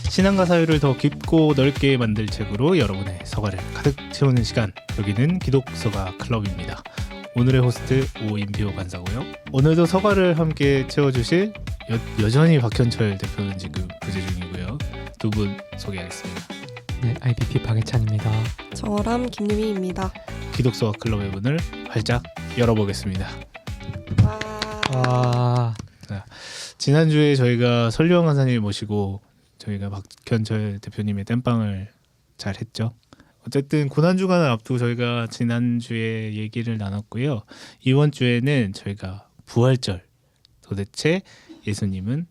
신앙과 사유를 더 깊고 넓게 만들 책으로 여러분의 서가를 가득 채우는 시간, 여기는 기독서가 클럽입니다. 오늘의 호스트 오인표 간사고요. 오늘도 서가를 함께 채워주실 여전히 박현철 대표는 지금 부재 중이고요. 두 분 소개하겠습니다. 네, IBP 박예찬입니다. 정어람 김유미입니다. 기독서가 클럽의 문을 활짝 열어보겠습니다. 와, 지난주에 저희가 설령 간사님 모시고 저희가 박현철 대표님의 땜빵을 잘 했죠. 어쨌든 고난주간을 앞두고 저희가 지난주에 얘기를 나눴고요. 이번 주에는 저희가 부활절, 도대체 예수님은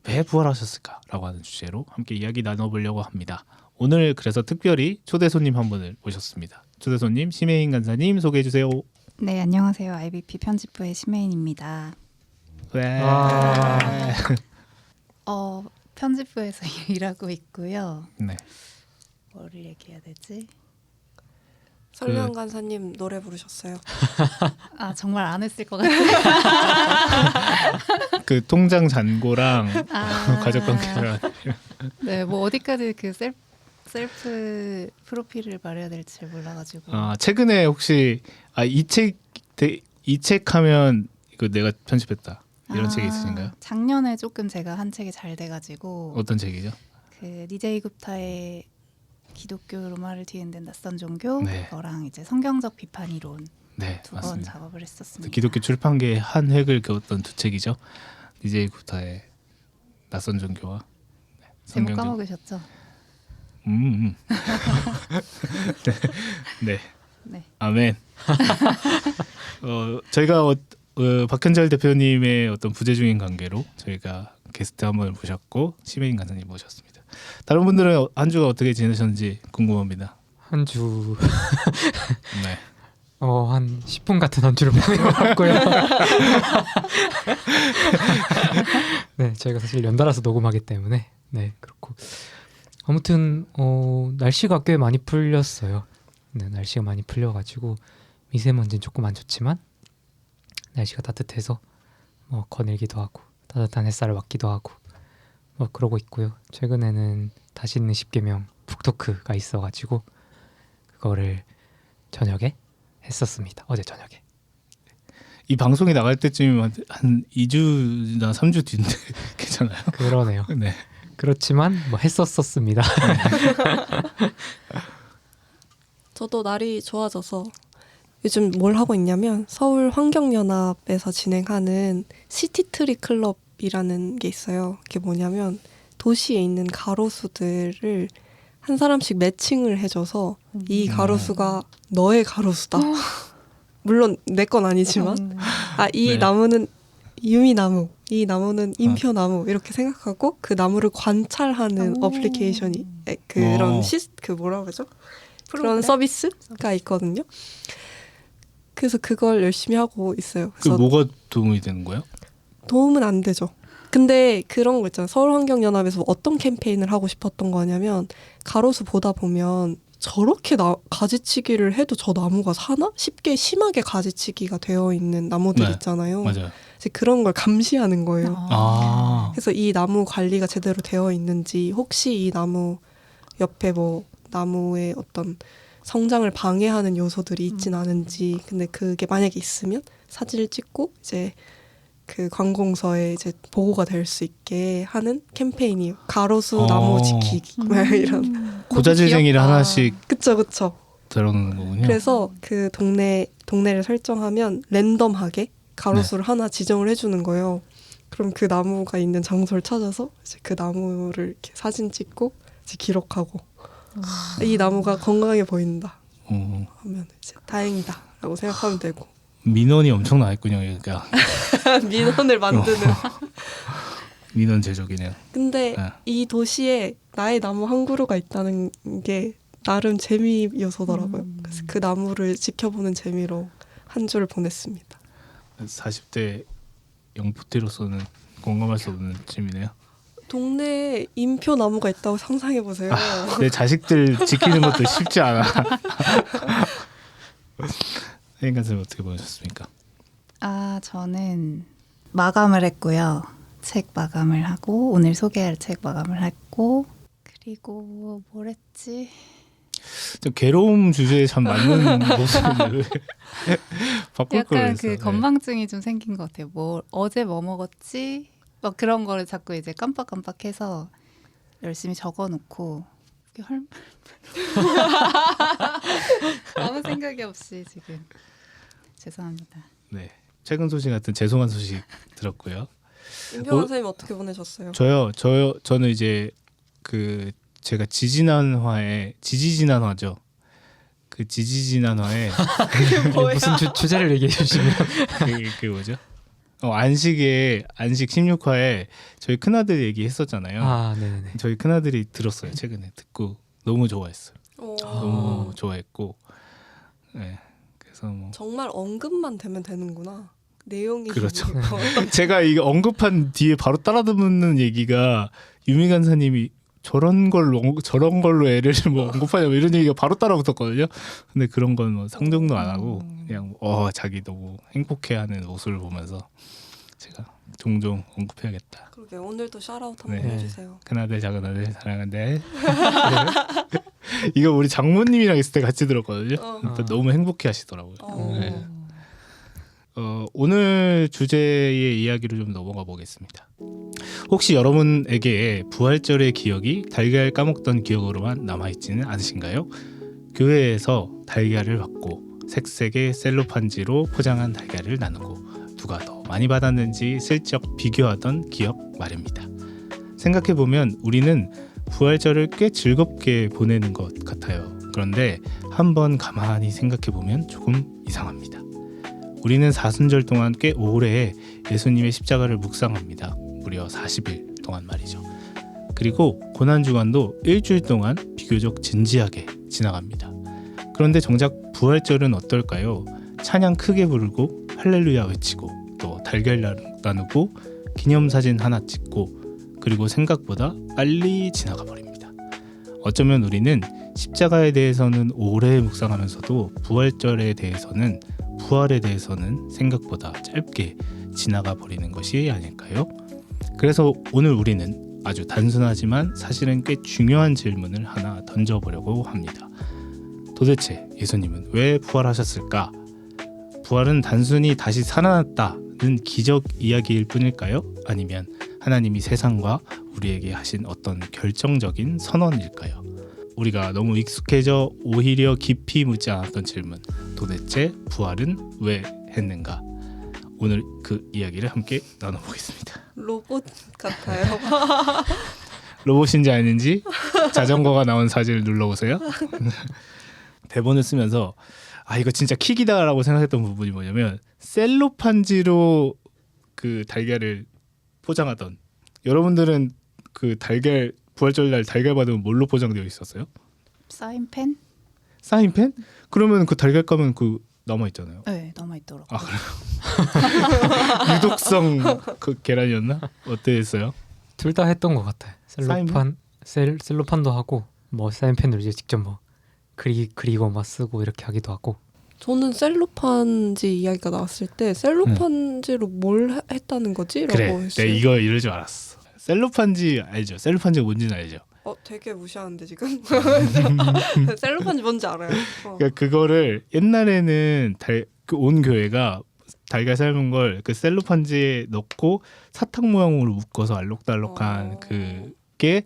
왜 부활하셨을까라고 하는 주제로 함께 이야기 나눠보려고 합니다. 오늘 그래서 특별히 초대 손님 한 분을 모셨습니다. 초대 손님 심혜인 간사님 소개해 주세요. 네, 안녕하세요. IBP 편집부의 심혜인입니다. 편집부에서 일하고 있고요. 네. 뭐를 얘기해야 되지? 설령 간사님 노래 부르셨어요. 아, 정말 안 했을 것 같아요. 그 통장 잔고랑 가족 관계랑 네, 뭐 어디까지 그 셀프 프로필을 말해야 될지 잘 몰라가지고. 최근에 혹시 이 책 하면 이거 내가 편집했다 이런 책이 있으신가요? 작년에 조금 제가 한 책이 잘 돼가지고. 어떤 책이죠? 그 니제이 굽타의 기독교 로마를 뒤흔든 낯선 종교, 네. 그거랑 이제 성경적 비판 이론 네, 두 번 맞습니다. 작업을 했었습니다. 기독교 출판계의 한 획을 그었던 두 책이죠. 니제이 굽타의 낯선 종교와 제목 성경적. 까먹으셨죠? 네. 네. 네. 아멘. 저희가 박현철 대표님의 어떤 부재 중인 관계로 저희가 게스트 한 번 모셨고 심혜인 간사님 모셨습니다. 다른 분들은 한 주가 어떻게 지내셨는지 궁금합니다. 한 주, 네. 한 10분 같은 한 주를 보내봤고요. 네, 저희가 사실 연달아서 녹음하기 때문에 네, 그렇고 아무튼 날씨가 꽤 많이 풀렸어요. 네, 날씨가 많이 풀려가지고 미세먼지는 조금 안 좋지만 날씨가 따뜻해서 뭐 거닐기도 하고 따뜻한 햇살을 맞기도 하고 뭐 그러고 있고요. 최근에는 다시 있는 10계명 북토크가 있어가지고 그거를 저녁에 했었습니다. 어제 저녁에. 이 방송이 나갈 때쯤이면 한 2주나 3주 뒤인데 괜찮아요? 그러네요. 네. 그렇지만 뭐 했었습니다. 저도 날이 좋아져서 요즘 뭘 하고 있냐면 서울 환경연합에서 진행하는 시티트리 클럽이라는 게 있어요. 그게 뭐냐면 도시에 있는 가로수들을 한 사람씩 매칭을 해줘서 이 가로수가 너의 가로수다. 물론 내 건 아니지만 이 네. 나무는 유미나무, 이 나무는 임표나무 이렇게 생각하고 그 나무를 관찰하는 어플리케이션이 그런 그 뭐라 그러죠? 그런 서비스가 있거든요. 그래서 그걸 열심히 하고 있어요. 그 그래서 뭐가 도움이 되는 거예요? 도움은 안 되죠. 근데 그런 거 있잖아요. 서울환경연합에서 어떤 캠페인을 하고 싶었던 거냐면 가로수 보다 보면 저렇게 가지치기를 해도 저 나무가 사나? 쉽게 심하게 가지치기가 되어 있는 나무들 네, 있잖아요. 맞아요. 이제 그런 걸 감시하는 거예요. 그래서 이 나무 관리가 제대로 되어 있는지, 혹시 이 나무 옆에 뭐 나무의 어떤 성장을 방해하는 요소들이 있진 않은지, 근데 그게 만약에 있으면 사진을 찍고 이제 그 관공서에 이제 보고가 될 수 있게 하는 캠페인이에요. 가로수 나무 지키기 이런 고자질쟁이를 하나씩 그쵸. 들어오는 거군요. 그래서 그 동네를 설정하면 랜덤하게 가로수를 하나 지정을 해주는 거예요. 그럼 그 나무가 있는 장소를 찾아서 이제 그 나무를 이렇게 사진 찍고 이제 기록하고 이 나무가 건강해 보인다 하면 이제 다행이다라고 생각하면 되고. 민원이 엄청 나왔군요. 그러니까 민원을 만드는. 민원 제조기네요. 근데 이 도시에 나의 나무 한 그루가 있다는 게 나름 재미 요소더라고요. 그래서 그 나무를 지켜보는 재미로 한 주를 보냈습니다. 40대 영포티로서는 공감할 수 없는 질문이네요. 동네에 임표 나무가 있다고 상상해 보세요. 내 자식들 지키는 것도 쉽지 않아. 혜인 간사님 어떻게 보셨습니까? 저는 마감을 했고요. 책 마감을 하고 오늘 소개할 책 마감을 했고 그리고 뭘 했지? 좀 괴로움 주제에 참 맞는 모습을 바꿀 걸 약간 그랬어요. 그 건망증이 좀 생긴 것 같아요. 뭐 어제 뭐 먹었지? 막 그런 거를 자꾸 이제 깜빡깜빡해서 열심히 적어놓고 이게 아무 생각이 없이 지금 죄송합니다. 네. 최근 소식 같은 죄송한 소식 들었고요. 임평환 뭐- 선생님 어떻게 보내셨어요? 저는 이제 그 제가 지지지난화죠. 그 지지지난화에 무슨 주제를 얘기해 주시면 그 뭐죠? 안식 16화에 저희 큰아들 얘기했었잖아요. 아, 네네. 저희 큰아들이 들었어요. 최근에 듣고 너무 좋아했어요. 오. 너무 좋아했고, 네. 그래서 뭐 정말 언급만 되면 되는구나. 내용이 그렇죠. 좀 제가 이게 언급한 뒤에 바로 따라 듣는 얘기가 유미 간사님이 저런 걸로 애를 뭐 언급하냐 뭐 이런 얘기가 바로 따라붙었거든요. 근데 그런 건 뭐 상정도 안 하고 그냥 자기 너무 행복해하는 모습을 보면서 제가 종종 언급해야겠다. 그러게 오늘도 샤라웃 한번 네. 해주세요. 큰아들 작은아들 사랑한대. 이거 우리 장모님이랑 있을 때 같이 들었거든요. 그러니까 너무 행복해하시더라고요. 네. 오늘 주제의 이야기로 좀 넘어가 보겠습니다. 혹시 여러분에게 부활절의 기억이 달걀 까먹던 기억으로만 남아있지는 않으신가요? 교회에서 달걀을 받고 색색의 셀로판지로 포장한 달걀을 나누고 누가 더 많이 받았는지 슬쩍 비교하던 기억 말입니다. 생각해보면 우리는 부활절을 꽤 즐겁게 보내는 것 같아요. 그런데 한번 가만히 생각해보면 조금 이상합니다. 우리는 사순절 동안 꽤 오래 예수님의 십자가를 묵상합니다. 무려 40일 동안 말이죠. 그리고 고난주간도 일주일 동안 비교적 진지하게 지나갑니다. 그런데 정작 부활절은 어떨까요? 찬양 크게 부르고 할렐루야 외치고 또 달걀 나누고 기념사진 하나 찍고 그리고 생각보다 빨리 지나가 버립니다. 어쩌면 우리는 십자가에 대해서는 오래 묵상하면서도 부활에 대해서는 생각보다 짧게 지나가 버리는 것이 아닐까요? 그래서 오늘 우리는 아주 단순하지만 사실은 꽤 중요한 질문을 하나 던져보려고 합니다. 도대체 예수님은 왜 부활하셨을까? 부활은 단순히 다시 살아났다는 기적 이야기일 뿐일까요? 아니면 하나님이 세상과 우리에게 하신 어떤 결정적인 선언일까요? 우리가 너무 익숙해져 오히려 깊이 묻지 않았던 질문, 도대체 부활은 왜 했는가? 오늘 그 이야기를 함께 나눠보겠습니다. 로봇 같아요. 로봇인지 아닌지 자전거가 나온 사진을 눌러보세요. 대본을 쓰면서 이거 진짜 킥이다라고 생각했던 부분이 뭐냐면 셀로판지로 그 달걀을 포장하던, 여러분들은 그 달걀 부활절날 달걀 받으면 뭘로 포장되어 있었어요? 사인펜? 사인펜? 그러면 그 달걀 가면 그 남아 있잖아요. 네, 남아있더라고요. 아 그래요? 유독성 그 계란이었나? 어땠어요? 둘 다 했던 것 같아요. 셀로판도 하고 뭐 사인펜으로 이제 직접 뭐 그리고 막 쓰고 이렇게 하기도 하고. 저는 셀로판지 이야기가 나왔을 때 셀로판지로 뭘 했다는 거지? 라고 그래, 했어요. 내가 이거 이럴 줄 알았어. 셀로판지 알죠? 셀로판지가 뭔지는 알죠? 되게 무시하는데 지금. 셀로판지 뭔지 알아요. 그러니까 그거를 옛날에는 온 교회가 달걀 삶은 걸 그 셀로판지에 넣고 사탕 모양으로 묶어서 알록달록한 그게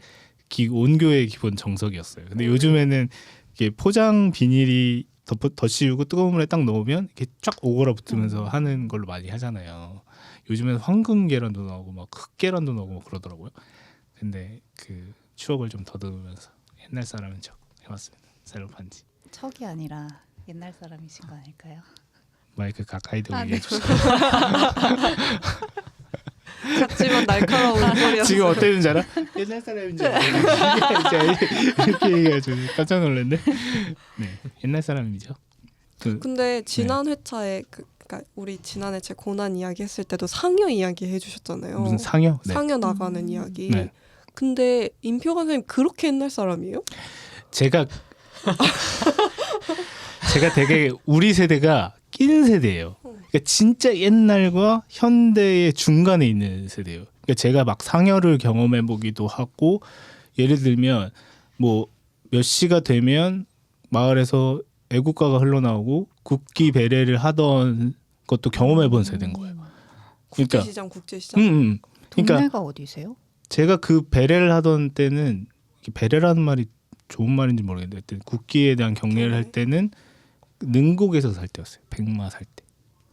온 교회의 기본 정석이었어요. 근데 요즘에는 이게 포장 비닐이 더 씌우고 뜨거운 물에 딱 넣으면 이렇게 쫙 오그라붙으면서 하는 걸로 많이 하잖아요. 요즘에는 황금 계란도 나오고 막 흑계란도 나오고 막 그러더라고요. 근데 그 추억을 좀 더듬으면서 옛날 사람은 척 해봤습니다. 셀로판지. 척이 아니라 옛날 사람이신 거 아닐까요? 마이크 가까이 대고 네. 얘기해 주세요. 같지만 날카로운 소리였어요. 지금 어땠는지 알아? 옛날 사람인 줄 알았는데 이렇게 얘기해가지고 깜짝 놀랐네. 네, 옛날 사람이죠. 근데 지난 회차에 그러니까 우리 지난해 제 고난 이야기 했을 때도 상여 이야기 해주셨잖아요. 무슨 상여? 네. 상여 나가는 이야기. 네. 근데 임표관 선생님 그렇게 옛날 사람이에요? 제가 되게 우리 세대가 끼는 세대예요. 그러니까 진짜 옛날과 현대의 중간에 있는 세대예요. 그러니까 제가 막 상여를 경험해 보기도 하고 예를 들면 뭐 몇 시가 되면 마을에서 애국가가 흘러나오고 국기 배례를 하던 것도 경험해본 세대인 거예요. 그러니까 국제시장 국제시장. 그러니까 동네가 어디세요? 제가 그 배례를 하던 때는 배례라는 말이 좋은 말인지 모르겠는데 하여튼 국기에 대한 경례를 할 때는 능곡에서 살 때였어요. 백마 살 때.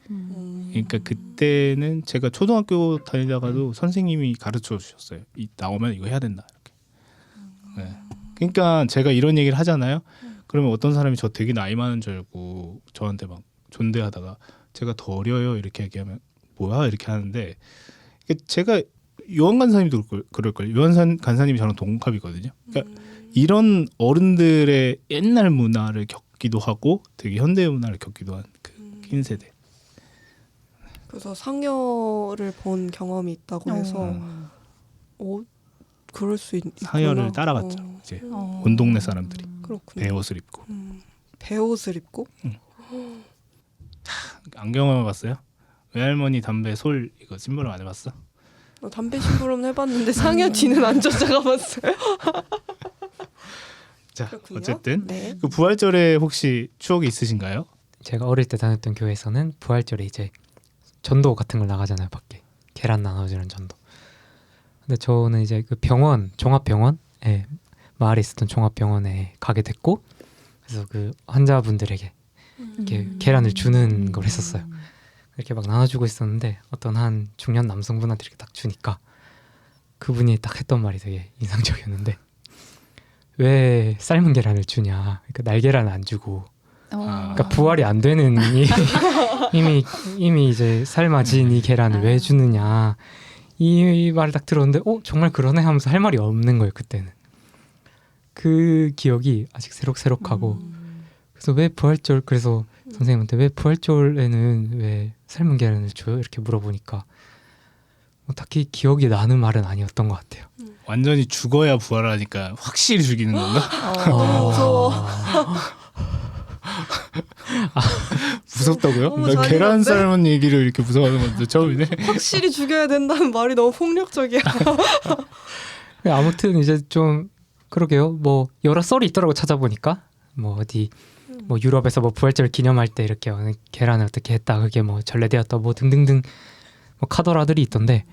그러니까 그때는 제가 초등학교 다니다가도 선생님이 가르쳐 주셨어요. 이 나오면 이거 해야 된다 이렇게. 네. 그러니까 제가 이런 얘기를 하잖아요. 그러면 어떤 사람이 저 되게 나이 많은 줄 알고 저한테 막 존대하다가 제가 더 어려요 이렇게 얘기하면 뭐야 이렇게 하는데 제가 요한 간사님도 그럴걸요. 요한 간사님이 저랑 동갑이거든요. 그러니까 이런 어른들의 옛날 문화를 겪기도 하고 되게 현대 문화를 겪기도 한 그 긴 세대. 그래서 상여를 본 경험이 있다고 해서 그럴 수 있구나. 상여를 따라갔죠. 이제 온 동네 사람들이 그렇군요. 배옷을 입고. 배옷을 입고? 안경을 봤어요? 외할머니 담배 솔 이거 심부름 안 해봤어? 담배 심부름 해봤는데 상여 뒤는 안 쫓아가봤어요. 자 그렇군요. 어쨌든 네. 그 부활절에 혹시 추억이 있으신가요? 제가 어릴 때 다녔던 교회에서는 부활절에 이제 전도 같은 걸 나가잖아요. 밖에 계란 나눠주는 전도. 근데 저는 이제 그 병원 종합병원에 마을에 있었던 종합병원에 가게 됐고 그래서 그 환자분들에게 이렇게 계란을 주는 걸 했었어요. 이렇게 막 나눠주고 있었는데 어떤 한 중년 남성분한테 이렇게 딱 주니까 그분이 딱 했던 말이 되게 인상적이었는데 왜 삶은 계란을 주냐? 그러니까 날계란을 안 주고 그러니까 부활이 안 되는 이미 이제 삶아진 이 계란을 왜 주느냐 이 말을 딱 들었는데 정말 그러네 하면서 할 말이 없는 거예요. 그때는 그 기억이 아직 새록새록하고 그래서 왜 부활절 그래서 선생님한테 왜 부활절에는 왜 삶은 계란을 줘요? 이렇게 물어보니까 뭐 딱히 기억이 나는 말은 아니었던 것 같아요. 완전히 죽어야 부활하니까 확실히 죽이는 건가? 너무 무서워. 무섭다고요? 너무 나 잔인한데? 계란 삶은 얘기를 이렇게 무서워하는 건데 처음이네. 확실히 죽여야 된다는 말이 너무 폭력적이야. 아무튼 이제 좀 그러게요. 뭐 여러 썰이 있더라고 찾아보니까 뭐 어디 뭐 유럽에서 뭐 부활절 기념할 때 이렇게 계란을 어떻게 했다 그게 뭐 전래되었다 뭐 등등등 뭐 카더라들이 있던데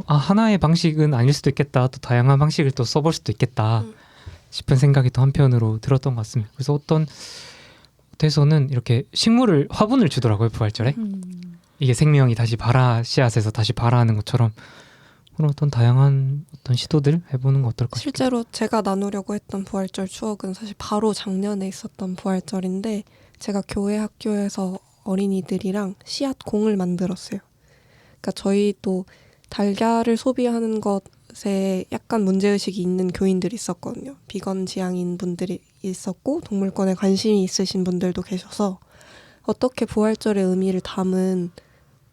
하나의 방식은 아닐 수도 있겠다. 또 다양한 방식을 또 써볼 수도 있겠다 싶은 생각이 또 한편으로 들었던 것 같습니다. 그래서 어떤 데서는 이렇게 화분을 주더라고요. 부활절에 이게 생명이 다시 씨앗에서 다시 발아하는 것처럼 그런 어떤 다양한 어떤 시도들 해보는 거 어떨까 싶어요. 실제로 제가 나누려고 했던 부활절 추억은 사실 바로 작년에 있었던 부활절인데 제가 교회 학교에서 어린이들이랑 씨앗 공을 만들었어요. 그러니까 저희 또 달걀을 소비하는 것에 약간 문제의식이 있는 교인들이 있었거든요. 비건 지향인 분들이 있었고 동물권에 관심이 있으신 분들도 계셔서 어떻게 부활절의 의미를 담은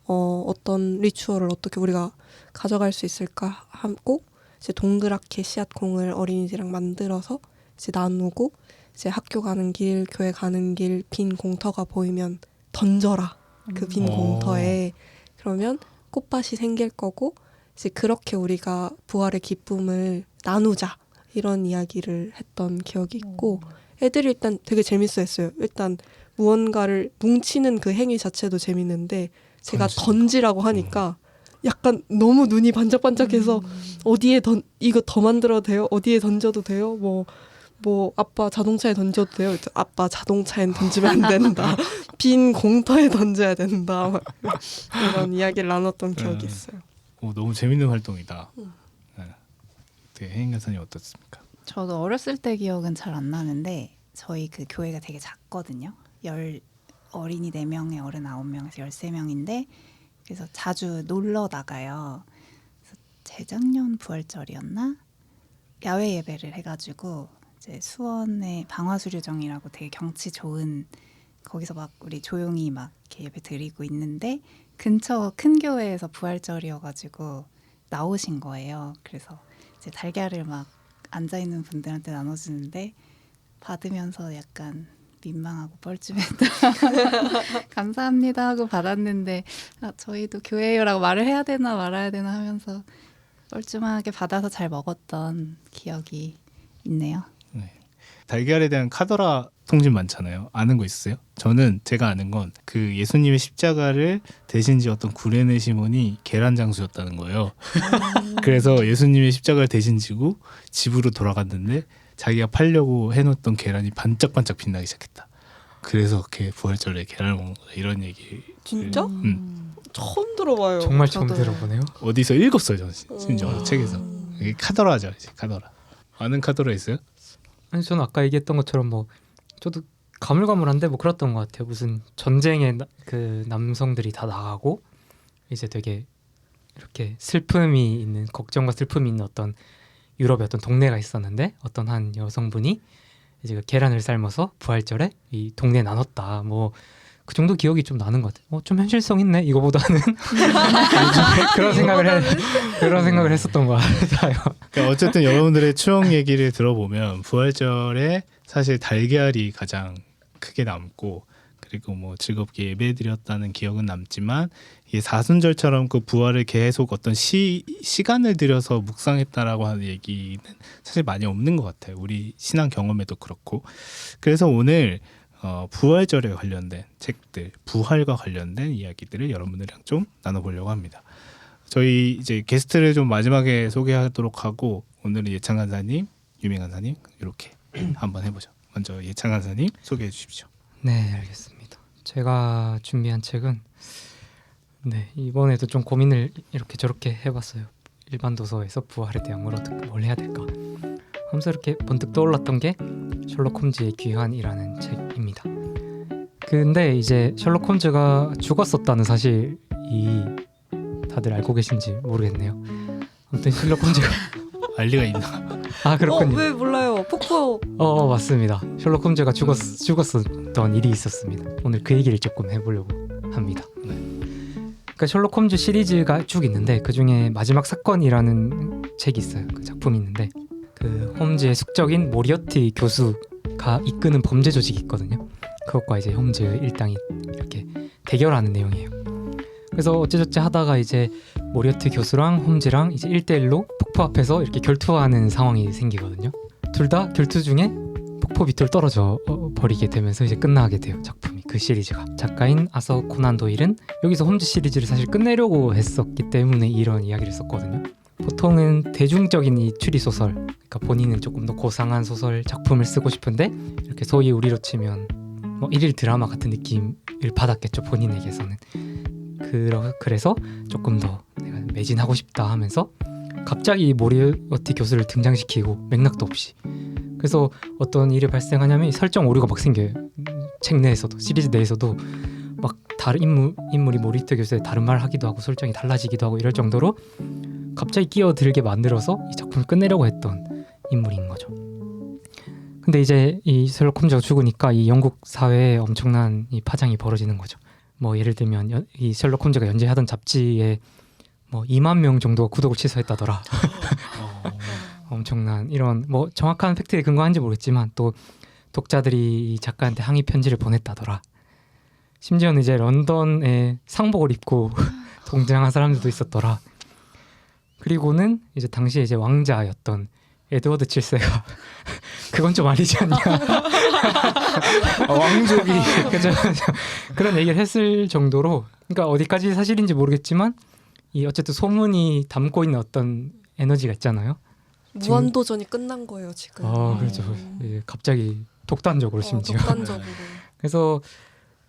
어떤 리추얼을 어떻게 우리가 가져갈 수 있을까 하고 이제 동그랗게 씨앗 공을 어린이들이랑 만들어서 이제 나누고 이제 학교 가는 길, 교회 가는 길 빈 공터가 보이면 던져라. 그 빈 공터에 그러면 꽃밭이 생길 거고 이제 그렇게 우리가 부활의 기쁨을 나누자 이런 이야기를 했던 기억이 있고 애들이 일단 되게 재밌어했어요. 일단 무언가를 뭉치는 그 행위 자체도 재밌는데 제가 던지라고 하니까 약간 너무 눈이 반짝반짝해서 어디에 이거 더 만들어도 돼요? 어디에 던져도 돼요? 뭐 아빠 자동차에 던져도 돼요? 아빠 자동차엔 던지면 안 된다. 빈 공터에 던져야 된다. 막 이런 이야기를 나눴던 기억이 있어요. 너무 재밌는 활동이다. 네. 혜인 간사님 어떻습니까? 저도 어렸을 때 기억은 잘 안 나는데 저희 그 교회가 되게 작거든요. 어린이 4명에 어른 9명에서 13명인데 그래서 자주 놀러 나가요. 그래서 재작년 부활절이었나? 야외 예배를 해가지고 이제 수원의 방화수료정이라고 되게 경치 좋은 거기서 막 우리 조용히 막 이렇게 예배 드리고 있는데 근처 큰 교회에서 부활절이어가지고 나오신 거예요. 그래서 이제 달걀을 막 앉아 있는 분들한테 나눠주는데 받으면서 약간 민망하고 뻘쭘했다. 감사합니다 하고 받았는데 저희도 교회요라고 말을 해야 되나 말아야 되나 하면서 뻘쭘하게 받아서 잘 먹었던 기억이 있네요. 달걀에 대한 카더라 통신 많잖아요. 아는 거 있어요? 저는 제가 아는 건 그 예수님의 십자가를 대신 지었던 구레네 시몬이 계란 장수였다는 거예요. 그래서 예수님의 십자가를 대신 지고 집으로 돌아갔는데 자기가 팔려고 해놓던 계란이 반짝반짝 빛나기 시작했다. 그래서 걔 부활절에 계란을 먹는 거다. 이런 얘기 진짜? 음. 처음 들어봐요. 정말 처음 저도. 들어보네요. 어디서 읽었어요. 저는 심지어 책에서. 이게 카더라죠. 이제 카더라. 아는 카더라 있어요? 아니 저는 아까 얘기했던 것처럼 뭐 저도 가물가물한데 뭐 그랬던 것 같아요. 무슨 전쟁에 그 남성들이 다 나가고 이제 되게 이렇게 슬픔이 있는 걱정과 슬픔이 있는 어떤 유럽의 어떤 동네가 있었는데 어떤 한 여성분이 이제 그 계란을 삶아서 부활절에 이 동네에 나눴다. 뭐 그 정도 기억이 좀 나는 것 같아요. 좀 현실성 있네. 이거보다는 그런 생각을 했었던 것 같아요. 그러니까 어쨌든 여러분들의 추억 얘기를 들어보면 부활절에 사실 달걀이 가장 크게 남고 그리고 뭐 즐겁게 예배드렸다는 기억은 남지만 이게 사순절처럼 그 부활을 계속 어떤 시간을 들여서 묵상했다라고 하는 얘기는 사실 많이 없는 것 같아요. 우리 신앙 경험에도 그렇고. 그래서 오늘 부활절에 관련된 책들, 부활과 관련된 이야기들을 여러분들이랑 좀 나눠보려고 합니다. 저희 이제 게스트를 좀 마지막에 소개하도록 하고 오늘은 예창 간사님, 유민 간사님 이렇게 한번 해보죠. 먼저 예창 간사님 소개해 주십시오. 네, 알겠습니다. 제가 준비한 책은 이번에도 좀 고민을 이렇게 저렇게 해봤어요. 일반 도서에서 부활에 대한 뭘 해야 될까 하면서 이렇게 번뜩 떠올랐던 게 셜록 홈즈의 귀환이라는 책입니다. 근데 이제 셜록 홈즈가 죽었었다는 사실이 다들 알고 계신지 모르겠네요. 아무튼 셜록 홈즈가 알리가 있나? 아 그렇군요. 왜 몰라요? 폭포. 맞습니다. 셜록 홈즈가 죽었었던 일이 있었습니다. 오늘 그 얘기를 조금 해보려고 합니다. 그러니까 셜록 홈즈 시리즈가 쭉 있는데 그 중에 마지막 사건이라는 책이 있어요. 그 작품이 있는데 그 홈즈의 숙적인 모리어티 교수가 이끄는 범죄 조직이 있거든요. 그것과 이제 홈즈 일당이 이렇게 대결하는 내용이에요. 그래서 어째저째 하다가 이제 모리어티 교수랑 홈즈랑 이제 1대1로 폭포 앞에서 이렇게 결투하는 상황이 생기거든요. 둘 다 결투 중에 폭포 밑으로 떨어져 버리게 되면서 이제 끝나게 돼요. 작품이 그 시리즈가. 작가인 아서 코난 도일은 여기서 홈즈 시리즈를 사실 끝내려고 했었기 때문에 이런 이야기를 썼거든요. 보통은 대중적인 이 추리 소설, 그러니까 본인은 조금 더 고상한 소설 작품을 쓰고 싶은데 이렇게 소위 우리로 치면 뭐 일일 드라마 같은 느낌을 받았겠죠. 본인에게서는. 그래서 조금 더 내가 매진하고 싶다 하면서 갑자기 모리어티 교수를 등장시키고 맥락도 없이. 그래서 어떤 일이 발생하냐면 설정 오류가 막 생겨요. 책 내에서도 시리즈 내에서도 막 다른 인물이 모리어티 교수의 다른 말을 하기도 하고 설정이 달라지기도 하고 이럴 정도로 갑자기 끼어들게 만들어서 이 작품을 끝내려고 했던 인물인 거죠. 근데 이제 이 셜록 홈즈가 죽으니까 이 영국 사회에 엄청난 이 파장이 벌어지는 거죠. 뭐 예를 들면 이 셜록 홈즈가 연재하던 잡지에 뭐 2만 명 정도가 구독을 취소했다더라. 엄청난 이런 뭐 정확한 팩트에 근거한지 모르겠지만 또 독자들이 이 작가한테 항의 편지를 보냈다더라. 심지어는 이제 런던에 상복을 입고 동장한 사람들도 있었더라. 그리고는 이제 당시에 이제 왕자였던 에드워드 7세가 그건 좀 아니지 않냐. 왕족이 그죠? 그런 얘기를 했을 정도로 그러니까 어디까지 사실인지 모르겠지만 이 어쨌든 소문이 담고 있는 어떤 에너지가 있잖아요. 무한도전이 끝난 거예요 지금. 그렇죠. 이제 갑자기 독단적으로 심지어. 독단적으로.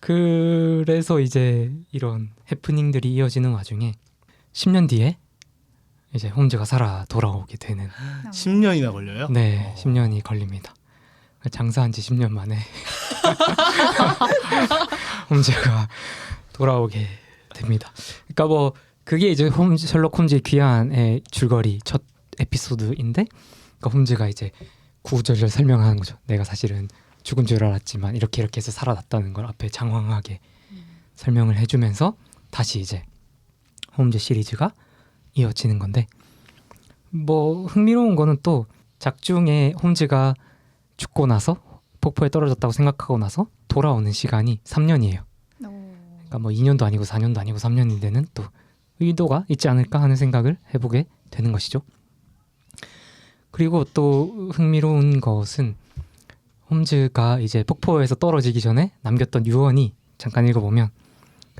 그래서 이제 이런 해프닝들이 이어지는 와중에 10년 뒤에 이제 홈즈가 살아 돌아오게 되는 10년이나 걸려요? 네, 10년이 걸립니다. 장사한 지 10년 만에 홈즈가 돌아오게 됩니다. 그러니까 뭐 그게 이제 셜록 홈즈의 귀환의 줄거리 첫 에피소드인데 그러니까 홈즈가 이제 구구절절 설명하는 거죠. 내가 사실은 죽은 줄 알았지만 이렇게 해서 살아났다는 걸 앞에 장황하게 설명을 해주면서 다시 이제 홈즈 시리즈가 이어지는 건데 뭐 흥미로운 거는 또 작중에 홈즈가 죽고 나서 폭포에 떨어졌다고 생각하고 나서 돌아오는 시간이 3년이에요. 그러니까 뭐 2년도 아니고 4년도 아니고 3년이 되는 또 의도가 있지 않을까 하는 생각을 해보게 되는 것이죠. 그리고 또 흥미로운 것은 홈즈가 이제 폭포에서 떨어지기 전에 남겼던 유언이 잠깐 읽어보면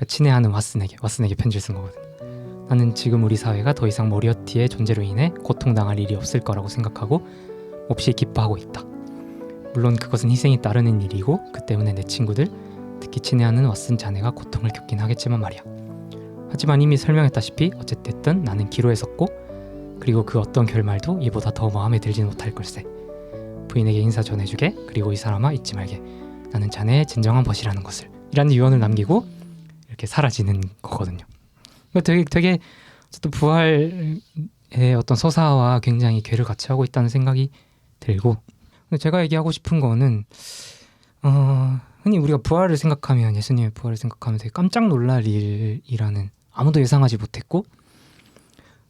친애하는 왓슨에게 편지를 쓴 거거든요. 나는 지금 우리 사회가 더 이상 모리어티의 존재로 인해 고통당할 일이 없을 거라고 생각하고 몹시 기뻐하고 있다. 물론 그것은 희생이 따르는 일이고 그 때문에 내 친구들, 특히 친애하는 왓슨 자네가 고통을 겪긴 하겠지만 말이야. 하지만 이미 설명했다시피 어쨌든 나는 기로에 섰고 그리고 그 어떤 결말도 이보다 더 마음에 들지 못할 걸세. 부인에게 인사 전해주게. 그리고 이 사람아 잊지 말게. 나는 자네의 진정한 벗이라는 것을. 이라는 유언을 남기고 이렇게 사라지는 거거든요. 되게 어쨌든 부활의 어떤 서사와 굉장히 궤를 같이 하고 있다는 생각이 들고, 제가 얘기하고 싶은 거는 흔히 우리가 부활을 생각하면, 예수님의 부활을 생각하면 되게 깜짝 놀랄 일이라는, 아무도 예상하지 못했고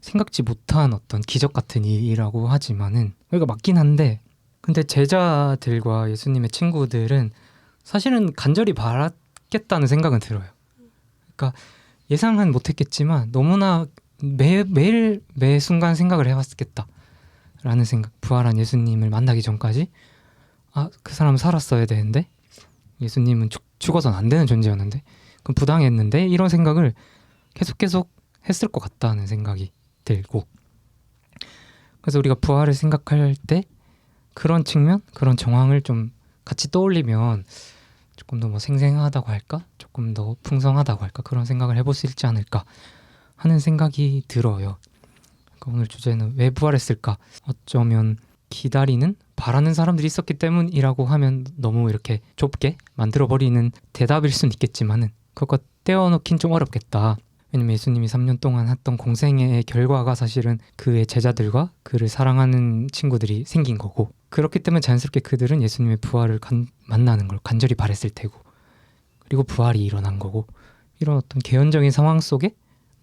생각지 못한 어떤 기적 같은 일이라고 하지만은 우리가 맞긴 한데, 근데 제자들과 예수님의 친구들은 사실은 간절히 바랐겠다는 생각은 들어요. 그러니까 예상은 못했겠지만 너무나 매일 매 순간 생각을 해봤겠다라는 생각. 부활한 예수님을 만나기 전까지 그 사람은 살았어야 되는데, 예수님은 죽어서는 안 되는 존재였는데, 그럼 부당했는데, 이런 생각을 계속 했을 것 같다는 생각이 들고, 그래서 우리가 부활을 생각할 때 그런 측면, 그런 정황을 좀 같이 떠올리면 조금 더 생생하다고 할까? 조금 더 풍성하다고 할까? 그런 생각을 해볼 수 있지 않을까 하는 생각이 들어요. 그러니까 오늘 주제는 왜 부활했을까? 어쩌면 기다리는, 바라는 사람들이 있었기 때문이라고 하면 너무 이렇게 좁게 만들어버리는 대답일 수는 있겠지만은, 그것과 떼어놓긴 좀 어렵겠다. 왜냐면 예수님이 3년 동안 했던 공생의 결과가 사실은 그의 제자들과 그를 사랑하는 친구들이 생긴 거고, 그렇기 때문에 자연스럽게 그들은 예수님의 부활을 만나는 걸 간절히 바랬을 테고, 그리고 부활이 일어난 거고, 이런 어떤 개연적인 상황 속에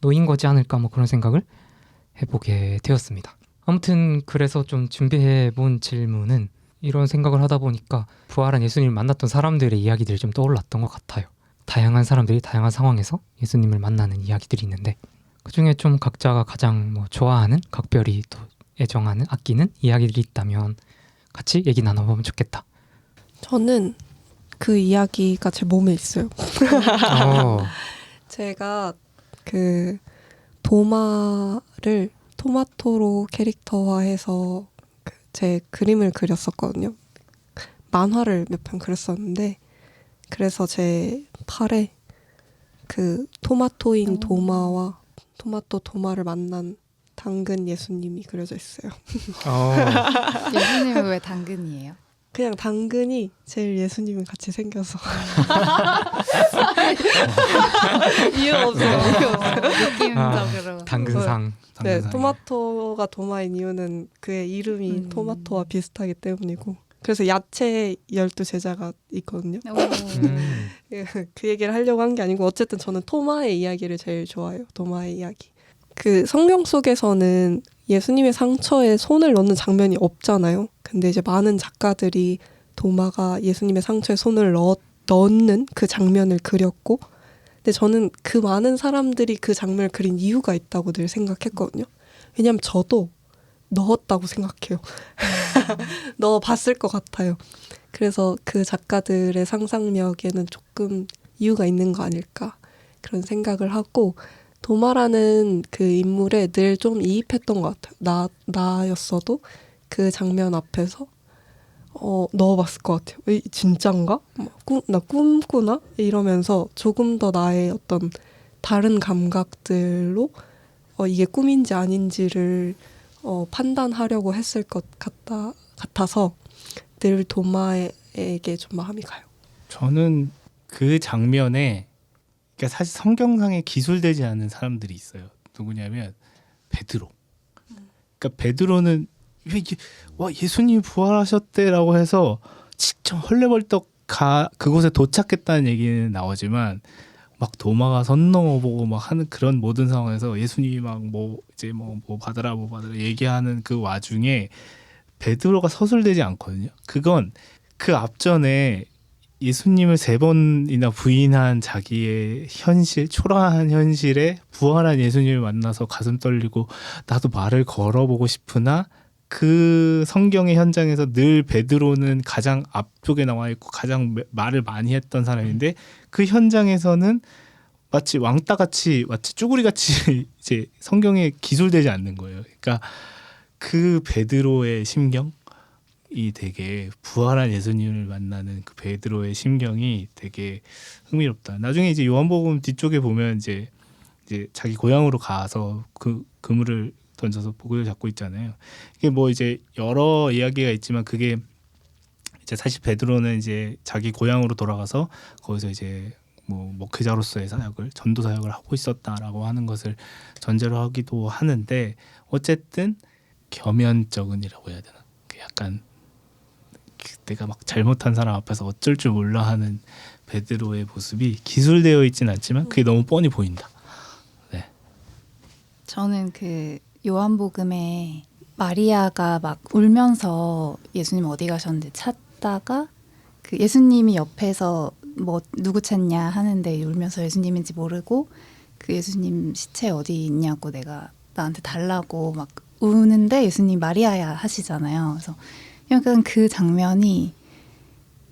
놓인 거지 않을까, 그런 생각을 해보게 되었습니다. 아무튼 그래서 좀 준비해 본 질문은, 이런 생각을 하다 보니까 부활한 예수님을 만났던 사람들의 이야기들이 좀 떠올랐던 것 같아요. 다양한 사람들이 다양한 상황에서 예수님을 만나는 이야기들이 있는데, 그중에 좀 각자가 가장 좋아하는, 각별히 또 애정하는, 아끼는 이야기들이 있다면 같이 얘기 나눠보면 좋겠다. 저는 그 이야기가 제 몸에 있어요. 제가 그 도마를 토마토로 캐릭터화해서 제 그림을 그렸었거든요. 만화를 몇 편 그렸었는데, 그래서 제 팔에 그 토마토인 도마와 토마토 도마를 만난 당근 예수님이 그려져 있어요. 예수님은 왜 당근이에요? 그냥 당근이 제일 예수님은 같이 생겨서. 이유가 없어요. 느낌적으로. 당근상. 네, 토마토가 도마인 이유는 그의 이름이 토마토와 비슷하기 때문이고, 그래서 야채 12제자가 있거든요. 그 얘기를 하려고 한 게 아니고, 어쨌든 저는 토마의 이야기를 제일 좋아해요. 도마의 이야기. 그 성경 속에서는 예수님의 상처에 손을 넣는 장면이 없잖아요. 근데 이제 많은 작가들이 도마가 예수님의 상처에 손을 넣는 그 장면을 그렸고, 근데 저는 그 많은 사람들이 그 장면을 그린 이유가 있다고 늘 생각했거든요. 왜냐하면 저도 넣었다고 생각해요. 넣어봤을 것 같아요. 그래서 그 작가들의 상상력에는 조금 이유가 있는 거 아닐까, 그런 생각을 하고, 도마라는 그 인물에 늘 좀 이입했던 것 같아요. 나였어도 그 장면 앞에서 넣어봤을 것 같아요. 진짠가? 나 꿈꾸나? 이러면서 조금 더 나의 어떤 다른 감각들로 이게 꿈인지 아닌지를 판단하려고 했을 것 같아서 늘 도마에게 좀 마음이 가요. 저는 그 장면에, 그러니까 사실 성경상에 기술되지 않은 사람들이 있어요. 누구냐면 베드로. 그러니까 베드로는 예수님이 부활하셨대라고 해서 직접 헐레벌떡 그곳에 도착했다는 얘기는 나오지만, 막 도마가 선 넘어보고 막 하는 그런 모든 상황에서 예수님이 막 뭐 받으라 얘기하는 그 와중에 베드로가 서술되지 않거든요. 그건 그 앞전에 예수님을 3번이나 부인한 자기의 현실, 초라한 현실에 부활한 예수님을 만나서 가슴 떨리고 나도 말을 걸어보고 싶으나 그 성경의 현장에서 늘 베드로는 가장 앞쪽에 나와 있고 가장 말을 많이 했던 사람인데 그 현장에서는 마치 왕따같이 마치 쭈구리같이 이제 성경에 기술되지 않는 거예요. 그러니까 그 베드로의 심경이 되게 부활한 예수님을 만나는 그 베드로의 심경이 되게 흥미롭다. 나중에 이제 요한복음 뒤쪽에 보면 이제 자기 고향으로 가서 그 그물을 던져서 보고를 잡고 있잖아요. 이게 뭐 이제 여러 이야기가 있지만 그게 이제 사실 베드로는 이제 자기 고향으로 돌아가서 거기서 이제 뭐 목회자로서의 사역을 전도 사역을 하고 있었다라고 하는 것을 전제로 하기도 하는데 어쨌든 겸연쩍은이라고 해야 되나? 약간 내가 막 잘못한 사람 앞에서 어쩔 줄 몰라 하는 베드로의 모습이 기술되어 있진 않지만 그게 너무 뻔히 보인다. 네. 저는 그 요한복음에 마리아가 막 울면서 예수님 어디 가셨는지 찾다가 그 예수님이 옆에서 뭐 누구 찾냐 하는데 울면서 예수님인지 모르고 그 예수님 시체 어디 있냐고 내가 나한테 달라고 막 우는데 예수님 마리아야 하시잖아요. 그래서 약간 그 장면이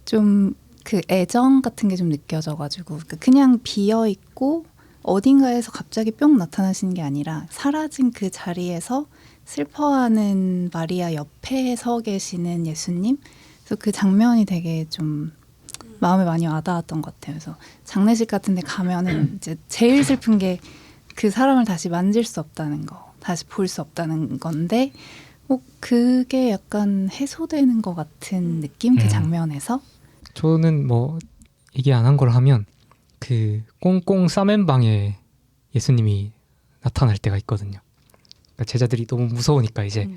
좀 그 애정 같은 게 좀 느껴져가지고 그냥 비어 있고 어딘가에서 갑자기 뿅 나타나시는 게 아니라 사라진 그 자리에서 슬퍼하는 마리아 옆에 서 계시는 예수님. 그래서 그 장면이 되게 좀 마음에 많이 와닿았던 것 같아요. 그래서 장례식 같은 데 가면은 이제 제일 슬픈 게 그 사람을 다시 만질 수 없다는 거, 다시 볼 수 없다는 건데 그게 약간 해소되는 것 같은 느낌? 그 장면에서? 저는 뭐 얘기 안 한 걸 하면 그 꽁꽁 싸맨 방에 예수님이 나타날 때가 있거든요. 그러니까 제자들이 너무 무서우니까 이제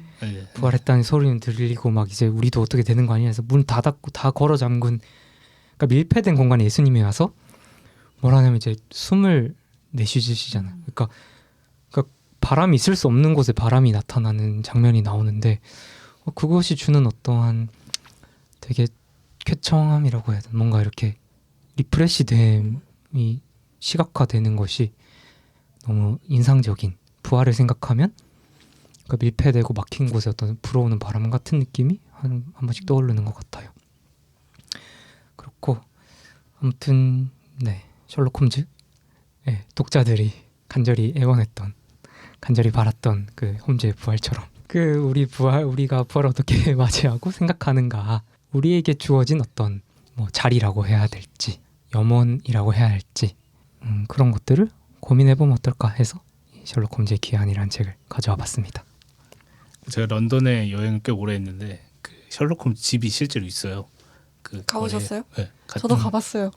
부활했다는 소리는 들리고 막 이제 우리도 어떻게 되는 거 아니야 해서 문 닫았고 다 걸어 잠근 그러니까 밀폐된 공간에 예수님이 와서 뭐라냐면 이제 숨을 내쉬시잖아요. 그러니까 바람이 있을 수 없는 곳에 바람이 나타나는 장면이 나오는데 그것이 주는 어떠한 되게 쾌청함이라고 해야 되나 뭔가 이렇게 리프레시됨이 시각화되는 것이 너무 인상적인 부활을 생각하면 그러니까 밀폐되고 막힌 곳에 어떤 불어오는 바람 같은 느낌이 한 번씩 떠오르는 것 같아요. 그렇고 아무튼 네 셜록 홈즈 독자들이 간절히 애원했던 간절히 바랐던 그 홈즈의 부활처럼 우리가 부활을 어떻게 맞이하고 생각하는가 우리에게 주어진 어떤 뭐 자리라고 해야 될지 염원이라고 해야 할지 그런 것들을 고민해보면 어떨까 해서 셜록 홈즈의 귀환이라는 책을 가져와 봤습니다. 제가 런던에 여행을 꽤 오래 했는데 그 셜록 홈즈 집이 실제로 있어요. 가보셨어요? 네. 저도 가봤어요.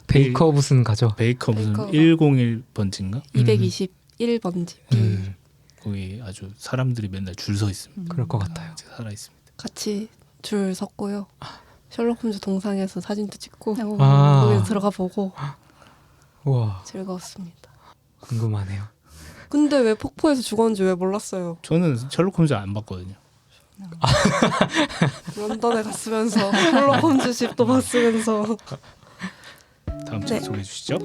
베이커 무슨 가죠? 베이커 무슨 101번지인가? 221번지. 거기 아주 사람들이 맨날 줄 서 있습니다. 그럴 것 같아요. 살아 있습니다. 같이 줄 섰고요. 셜록 홈즈 동상에서 사진도 찍고 아. 거기서 들어가 보고 우와 즐거웠습니다. 궁금하네요. 근데 왜 폭포에서 죽었는지 왜 몰랐어요? 저는 셜록 홈즈 안 봤거든요. 런던에 갔으면서 셜록 홈즈 집도 봤으면서. 다음 책 소개해 주시죠.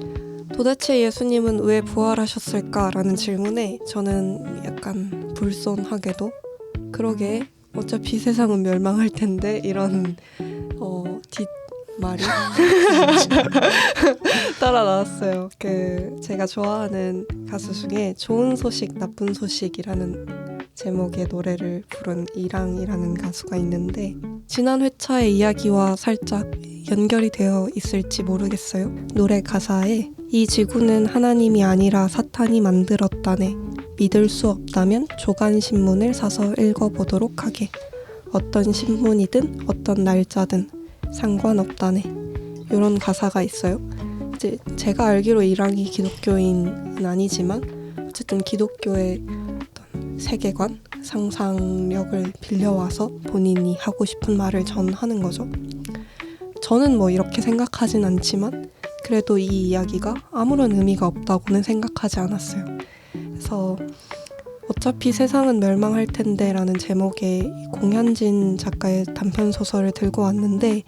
도대체 예수님은 왜 부활하셨을까라는 질문에 저는 약간 불손하게도 그러게 어차피 세상은 멸망할 텐데 이런 뒷말이 따라 나왔어요. 제가 좋아하는 가수 중에 좋은 소식 나쁜 소식이라는 제목의 노래를 부른 이랑이라는 가수가 있는데 지난 회차의 이야기와 살짝 연결이 되어 있을지 모르겠어요. 노래 가사에 이 지구는 하나님이 아니라 사탄이 만들었다네. 믿을 수 없다면 조간신문을 사서 읽어보도록 하게. 어떤 신문이든 어떤 날짜든 상관없다네. 이런 가사가 있어요. 이제 제가 알기로 이랑이 기독교인은 아니지만 어쨌든 기독교의 어떤 세계관, 상상력을 빌려와서 본인이 하고 싶은 말을 전하는 거죠. 저는 뭐 이렇게 생각하진 않지만 그래도 이 이야기가 아무런 의미가 없다고는 생각하지 않았어요. 그래서 어차피 세상은 멸망할 텐데 라는 제목의 공현진 작가의 단편소설을 들고 왔는데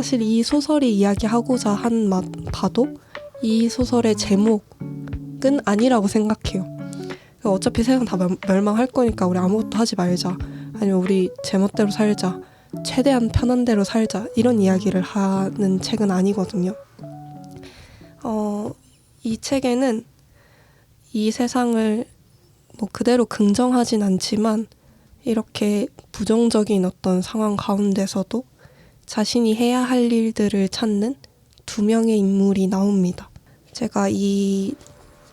사실 이 소설이 이야기하고자 한 바도 이 소설의 제목은 아니라고 생각해요. 어차피 세상 다 멸망할 거니까 우리 아무것도 하지 말자, 아니면 우리 제멋대로 살자, 최대한 편한 대로 살자, 이런 이야기를 하는 책은 아니거든요. 이 책에는 이 세상을 뭐 그대로 긍정하진 않지만 이렇게 부정적인 어떤 상황 가운데서도 자신이 해야 할 일들을 찾는 두 명의 인물이 나옵니다. 제가 이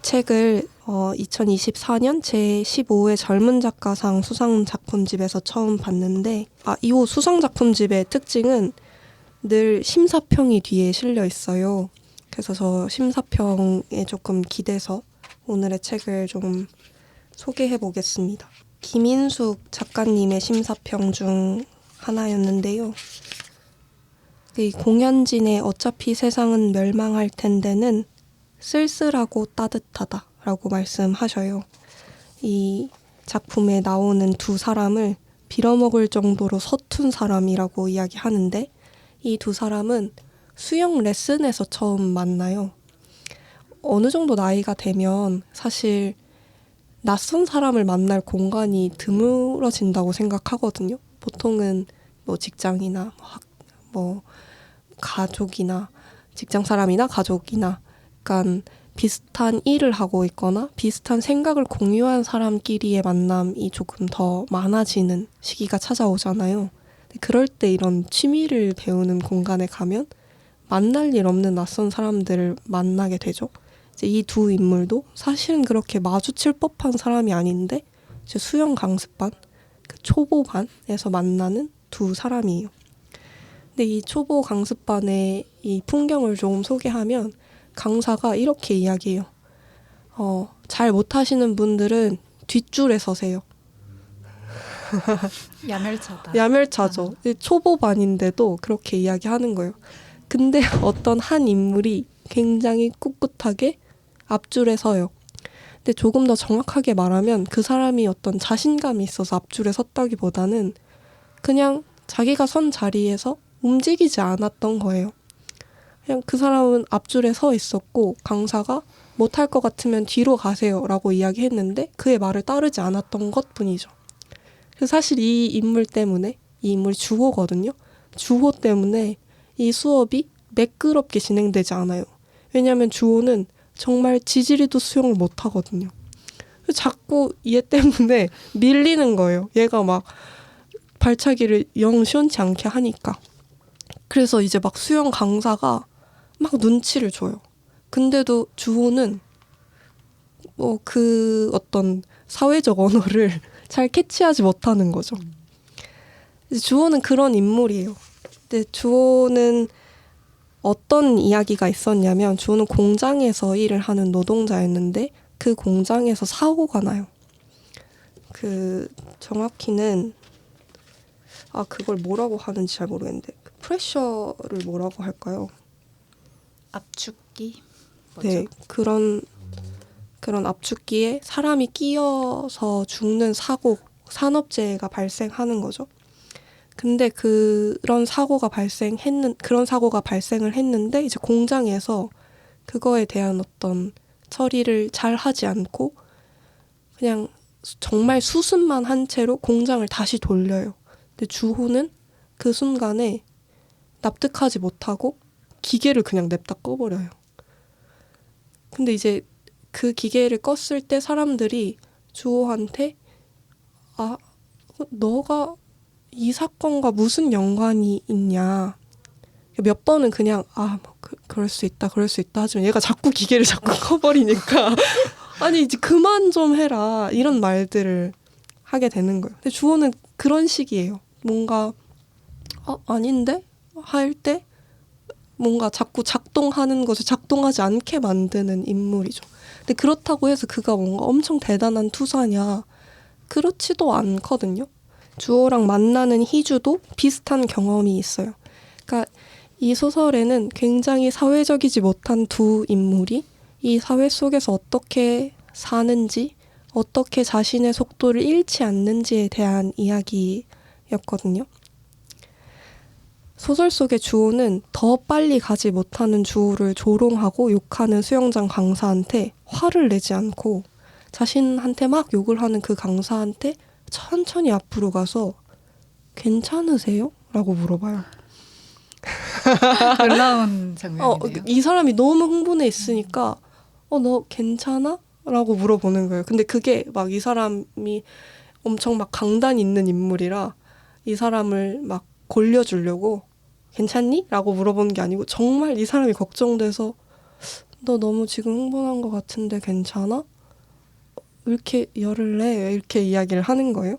책을 2024년 제15회 젊은 작가상 수상 작품집에서 처음 봤는데, 이 수상 작품집의 특징은 늘 심사평이 뒤에 실려 있어요. 그래서 저 심사평에 조금 기대서 오늘의 책을 좀 소개해 보겠습니다. 김인숙 작가님의 심사평 중 하나였는데요. 이 공현진의 어차피 세상은 멸망할 텐데는 쓸쓸하고 따뜻하다라고 말씀하셔요. 이 작품에 나오는 두 사람을 빌어먹을 정도로 서툰 사람이라고 이야기하는데, 이 두 사람은 수영 레슨에서 처음 만나요. 어느 정도 나이가 되면 사실 낯선 사람을 만날 공간이 드물어진다고 생각하거든요. 보통은 뭐 직장이나 뭐 가족이나 직장 사람이나 가족이나 약간 비슷한 일을 하고 있거나 비슷한 생각을 공유한 사람끼리의 만남이 조금 더 많아지는 시기가 찾아오잖아요. 그럴 때 이런 취미를 배우는 공간에 가면 만날 일 없는 낯선 사람들을 만나게 되죠. 이 두 인물도 사실은 그렇게 마주칠 법한 사람이 아닌데 이제 수영 강습반, 그 초보반에서 만나는 두 사람이에요. 근데 이 초보 강습반의 이 풍경을 조금 소개하면 강사가 이렇게 이야기해요. 잘 못하시는 분들은 뒷줄에 서세요. 야멸차다. 야멸차죠. 초보반인데도 그렇게 이야기하는 거예요. 근데 어떤 한 인물이 굉장히 꿋꿋하게 앞줄에 서요. 근데 조금 더 정확하게 말하면 그 사람이 어떤 자신감이 있어서 앞줄에 섰다기보다는 그냥 자기가 선 자리에서 움직이지 않았던 거예요. 그냥 그 사람은 앞줄에 서 있었고 강사가 못할 것 같으면 뒤로 가세요 라고 이야기했는데 그의 말을 따르지 않았던 것뿐이죠. 그래서 사실 이 인물 때문에, 이 인물이 주호거든요. 주호 때문에 이 수업이 매끄럽게 진행되지 않아요. 왜냐하면 주호는 정말 지지리도 수영을 못하거든요. 자꾸 얘 때문에 밀리는 거예요. 얘가 막 발차기를 영 시원치 않게 하니까. 그래서 이제 막 수영 강사가 막 눈치를 줘요. 근데도 주호는 뭐 그 어떤 사회적 언어를 잘 캐치하지 못하는 거죠. 주호는 그런 인물이에요. 근데 주호는 어떤 이야기가 있었냐면 주호는 공장에서 일을 하는 노동자였는데 그 공장에서 사고가 나요. 그 정확히는 그걸 뭐라고 하는지 잘 모르겠는데 프레셔를 뭐라고 할까요? 압축기? 뭐죠? 네, 그런 압축기에 사람이 끼어서 죽는 산업재해가 발생하는 거죠. 근데 그런 사고가 발생을 했는데 이제 공장에서 그거에 대한 어떤 처리를 잘 하지 않고 그냥 정말 수습만 한 채로 공장을 다시 돌려요. 근데 주호는 그 순간에 납득하지 못하고 기계를 그냥 냅다 꺼버려요. 근데 이제 그 기계를 껐을 때 사람들이 주호한테 너가 이 사건과 무슨 연관이 있냐. 몇 번은 그냥 그럴 수 있다 하지만 얘가 자꾸 기계를 자꾸 꺼버리니까 아니 이제 그만 좀 해라 이런 말들을 하게 되는 거예요. 근데 주호는 그런 식이에요. 뭔가 아닌데? 할 때 뭔가 자꾸 작동하는 것을 작동하지 않게 만드는 인물이죠. 근데 그렇다고 해서 그가 뭔가 엄청 대단한 투사냐? 그렇지도 않거든요. 주호랑 만나는 희주도 비슷한 경험이 있어요. 그러니까 이 소설에는 굉장히 사회적이지 못한 두 인물이 이 사회 속에서 어떻게 사는지, 어떻게 자신의 속도를 잃지 않는지에 대한 이야기였거든요. 소설 속의 주호는 더 빨리 가지 못하는 주호를 조롱하고 욕하는 수영장 강사한테 화를 내지 않고 자신한테 막 욕을 하는 그 강사한테 천천히 앞으로 가서 괜찮으세요? 라고 물어봐요. 놀라운 장면이네요. 이 사람이 너무 흥분해 있으니까 너 괜찮아? 라고 물어보는 거예요. 근데 그게 막 이 사람이 엄청 막 강단 있는 인물이라 이 사람을 막 골려주려고 괜찮니? 라고 물어보는 게 아니고 정말 이 사람이 걱정돼서 너 너무 지금 흥분한 것 같은데 괜찮아? 왜 이렇게 열을 내? 왜 이렇게 이야기를 하는 거예요.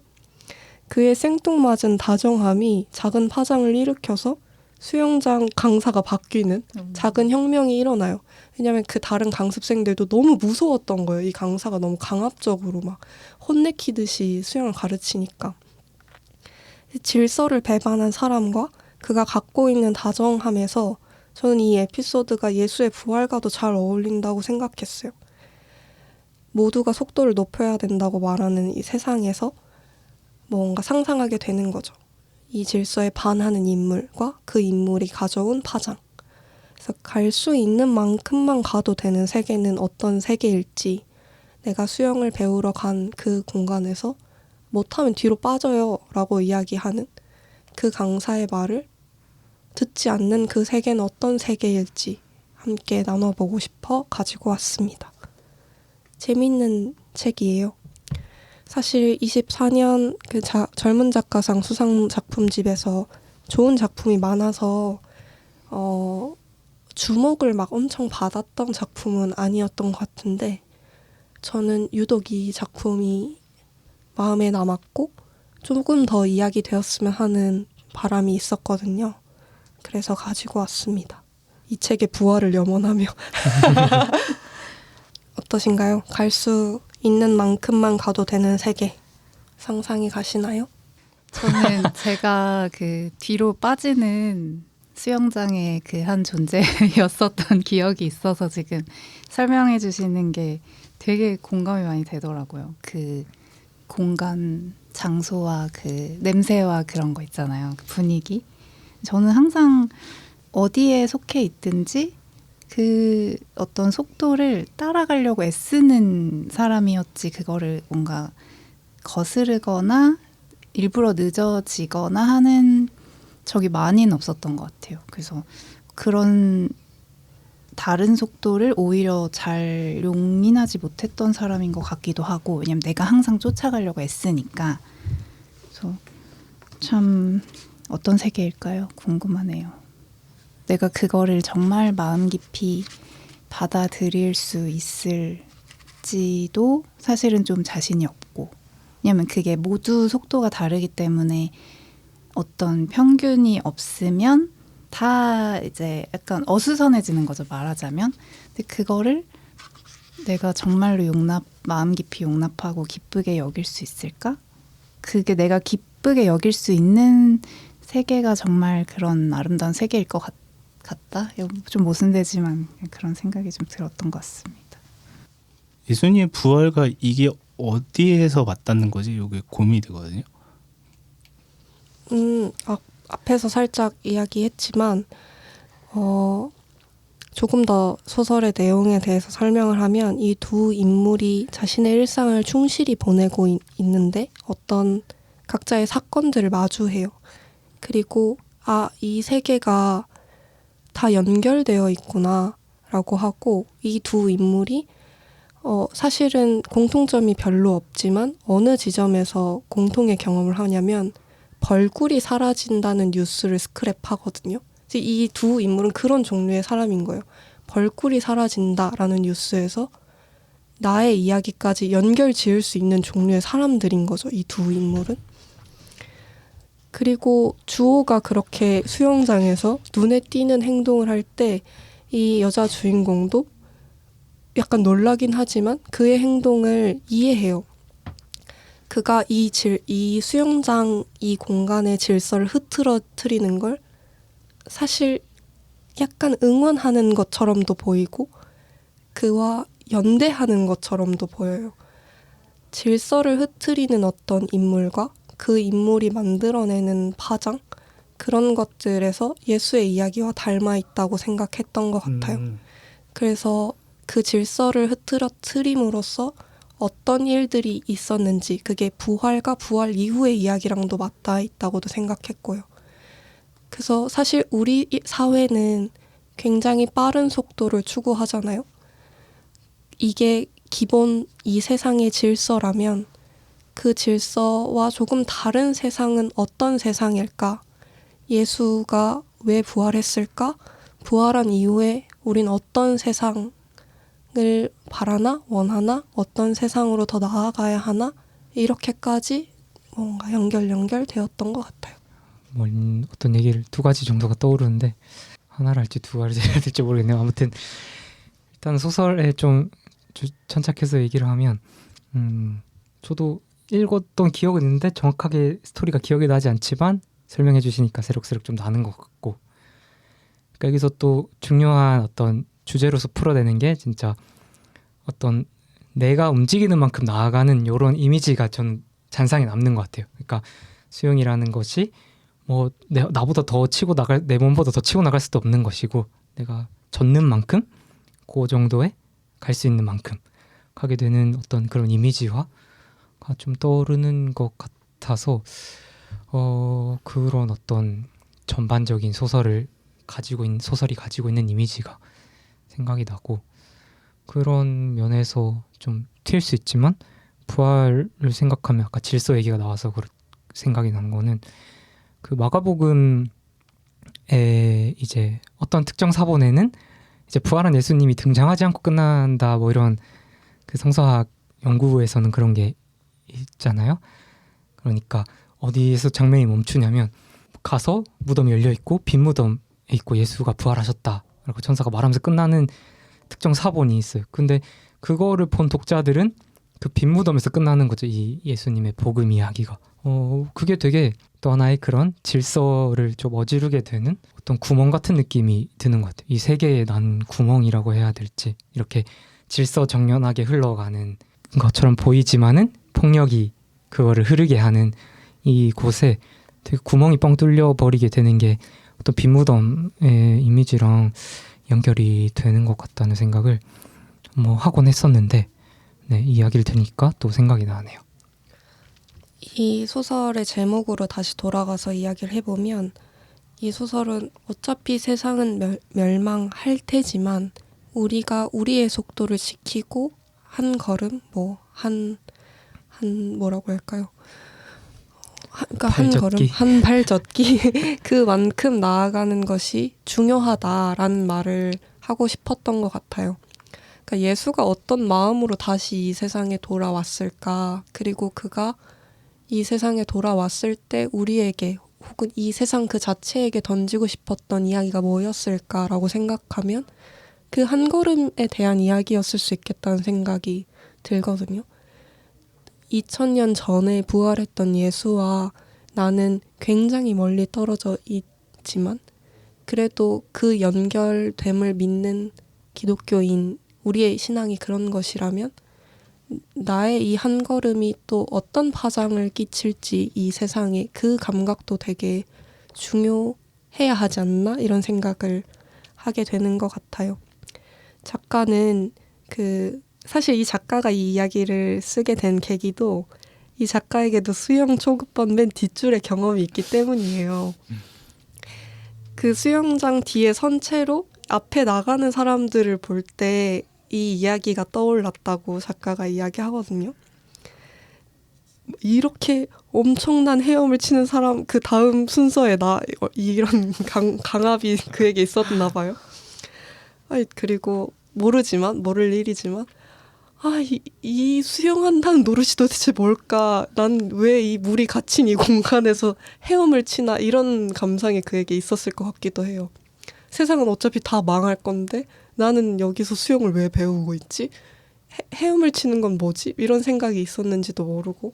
그의 생뚱맞은 다정함이 작은 파장을 일으켜서 수영장 강사가 바뀌는 작은 혁명이 일어나요. 왜냐하면 그 다른 강습생들도 너무 무서웠던 거예요. 이 강사가 너무 강압적으로 막 혼내키듯이 수영을 가르치니까. 질서를 배반한 사람과 그가 갖고 있는 다정함에서 저는 이 에피소드가 예수의 부활과도 잘 어울린다고 생각했어요. 모두가 속도를 높여야 된다고 말하는 이 세상에서 뭔가 상상하게 되는 거죠. 이 질서에 반하는 인물과 그 인물이 가져온 파장. 그래서 갈 수 있는 만큼만 가도 되는 세계는 어떤 세계일지, 내가 수영을 배우러 간 그 공간에서 못하면 뒤로 빠져요 라고 이야기하는 그 강사의 말을 듣지 않는 그 세계는 어떤 세계일지 함께 나눠보고 싶어 가지고 왔습니다. 재밌는 책이에요. 사실 24년 그 젊은 작가상 수상 작품집에서 좋은 작품이 많아서 주목을 막 엄청 받았던 작품은 아니었던 것 같은데 저는 유독 이 작품이 마음에 남았고 조금 더 이야기되었으면 하는 바람이 있었거든요. 그래서 가지고 왔습니다. 이 책의 부활을 염원하며 어떠신가요? 갈 수 있는 만큼만 가도 되는 세계 상상이 가시나요? 저는 제가 그 뒤로 빠지는 수영장의 그 한 존재였었던 기억이 있어서 지금 설명해 주시는 게 되게 공감이 많이 되더라고요. 그 공간, 장소와 그 냄새와 그런 거 있잖아요. 그 분위기. 저는 항상 어디에 속해 있든지 그 어떤 속도를 따라가려고 애쓰는 사람이었지 그거를 뭔가 거스르거나 일부러 늦어지거나 하는 적이 많이는 없었던 것 같아요. 그래서 그런 다른 속도를 오히려 잘 용인하지 못했던 사람인 것 같기도 하고 왜냐면 내가 항상 쫓아가려고 애쓰니까 그래서 참 어떤 세계일까요? 궁금하네요. 내가 그거를 정말 마음 깊이 받아들일 수 있을지도 사실은 좀 자신이 없고 왜냐면 그게 모두 속도가 다르기 때문에 어떤 평균이 없으면 다 이제 약간 어수선해지는 거죠 말하자면. 근데 그거를 내가 정말로 마음 깊이 용납하고 기쁘게 여길 수 있을까? 그게 내가 기쁘게 여길 수 있는 세계가 정말 그런 아름다운 세계일 것 같다? 좀 모순되지만 그런 생각이 좀 들었던 것 같습니다. 예수님의 부활과 이게 어디에서 맞닿는 거지? 이게 고민이 되거든요. 앞에서 살짝 이야기했지만 조금 더 소설의 내용에 대해서 설명을 하면 이 두 인물이 자신의 일상을 충실히 보내고 있는데 어떤 각자의 사건들을 마주해요. 그리고 이 세계가 다 연결되어 있구나 라고 하고 이 두 인물이 사실은 공통점이 별로 없지만 어느 지점에서 공통의 경험을 하냐면 벌꿀이 사라진다는 뉴스를 스크랩하거든요. 이 두 인물은 그런 종류의 사람인 거예요. 벌꿀이 사라진다라는 뉴스에서 나의 이야기까지 연결 지을 수 있는 종류의 사람들인 거죠. 이 두 인물은. 그리고 주호가 그렇게 수영장에서 눈에 띄는 행동을 할 때 이 여자 주인공도 약간 놀라긴 하지만 그의 행동을 이해해요. 그가 이 수영장 이 공간의 질서를 흐트러뜨리는 걸 사실 약간 응원하는 것처럼도 보이고 그와 연대하는 것처럼도 보여요. 질서를 흐트리는 어떤 인물과 그 인물이 만들어내는 파장, 그런 것들에서 예수의 이야기와 닮아 있다고 생각했던 것 같아요. 그래서 그 질서를 흐트러트림으로써 어떤 일들이 있었는지 그게 부활과 부활 이후의 이야기랑도 맞닿아 있다고도 생각했고요. 그래서 사실 우리 사회는 굉장히 빠른 속도를 추구하잖아요. 이게 기본 이 세상의 질서라면 그 질서와 조금 다른 세상은 어떤 세상일까? 예수가 왜 부활했을까? 부활한 이후에 우린 어떤 세상을 바라나? 원하나? 어떤 세상으로 더 나아가야 하나? 이렇게까지 뭔가 연결되었던 것 같아요. 어떤 얘기를 두 가지 정도가 떠오르는데 하나를 할지 두 가지를 해야 될지 모르겠네요. 아무튼 일단 소설에 좀 천착해서 얘기를 하면 저도 읽었던 기억은 있는데 정확하게 스토리가 기억이 나지 않지만 설명해 주시니까 새록새록 좀 나는 것 같고, 그러니까 여기서 또 중요한 어떤 주제로서 풀어내는 게 진짜 어떤 내가 움직이는 만큼 나아가는 이런 이미지가 전 잔상에 남는 것 같아요. 그러니까 수영이라는 것이 뭐 나보다 더 치고 나갈, 내 몸보다 더 치고 나갈 수도 없는 것이고, 내가 젖는 만큼 그 정도에 갈 수 있는 만큼 가게 되는 어떤 그런 이미지화가 좀 떠오르는 것 같아서 그런 어떤 전반적인 소설이 가지고 있는 이미지가 생각이 나고, 그런 면에서 좀 튈 수 있지만 부활을 생각하면 아까 질서 얘기가 나와서 생각이 난 거는 그 마가복음에 이제 어떤 특정 사본에는 이제 부활한 예수님이 등장하지 않고 끝난다 뭐 이런 그 성서학 연구에서는 그런 게 있잖아요. 그러니까 어디에서 장면이 멈추냐면 가서 무덤이 열려 있고 빈 무덤에 있고 예수가 부활하셨다 라고 천사가 말하면서 끝나는 특정 사본이 있어요. 근데 그거를 본 독자들은 그 빈 무덤에서 끝나는 거죠. 이 예수님의 복음 이야기가. 그게 되게 또 하나의 그런 질서를 좀 어지르게 되는 어떤 구멍 같은 느낌이 드는 것 같아요. 이 세계에 난 구멍이라고 해야 될지, 이렇게 질서정연하게 흘러가는 것처럼 보이지만은 폭력이 그거를 흐르게 하는 이 곳에 되게 구멍이 뻥 뚫려 버리게 되는 게 어떤 빈 무덤의 이미지랑 연결이 되는 것 같다는 생각을 뭐 하곤 했었는데, 네, 이야기를 들으니까 또 생각이 나네요. 이 소설의 제목으로 다시 돌아가서 이야기를 해보면, 이 소설은 어차피 세상은 멸망할 테지만 우리가 우리의 속도를 지키고 한 걸음, 뭐라고 할까요? 그러니까 한 걸음, 한 발젓기 그만큼 나아가는 것이 중요하다라는 말을 하고 싶었던 것 같아요. 그러니까 예수가 어떤 마음으로 다시 이 세상에 돌아왔을까? 그리고 그가 이 세상에 돌아왔을 때 우리에게 혹은 이 세상 그 자체에게 던지고 싶었던 이야기가 뭐였을까라고 생각하면 그 한 걸음에 대한 이야기였을 수 있겠다는 생각이 들거든요. 2000년 전에 부활했던 예수와 나는 굉장히 멀리 떨어져 있지만 그래도 그 연결됨을 믿는 기독교인, 우리의 신앙이 그런 것이라면 나의 이 한 걸음이 또 어떤 파장을 끼칠지 이 세상에 그 감각도 되게 중요해야 하지 않나 이런 생각을 하게 되는 것 같아요. 작가는 사실 이 작가가 이 이야기를 쓰게 된 계기도 이 작가에게도 수영 초급반 맨 뒷줄에 경험이 있기 때문이에요. 그 수영장 뒤에 선 채로 앞에 나가는 사람들을 볼 때 이 이야기가 떠올랐다고 작가가 이야기하거든요. 이렇게 엄청난 헤엄을 치는 사람 그 다음 순서에 이런 강압이 그에게 있었나 봐요. 그리고 모를 일이지만 이 수영한다는 노릇이 도대체 뭘까? 난 왜 이 물이 갇힌 이 공간에서 헤엄을 치나? 이런 감상이 그에게 있었을 것 같기도 해요. 세상은 어차피 다 망할 건데 나는 여기서 수영을 왜 배우고 있지? 헤엄을 치는 건 뭐지? 이런 생각이 있었는지도 모르고.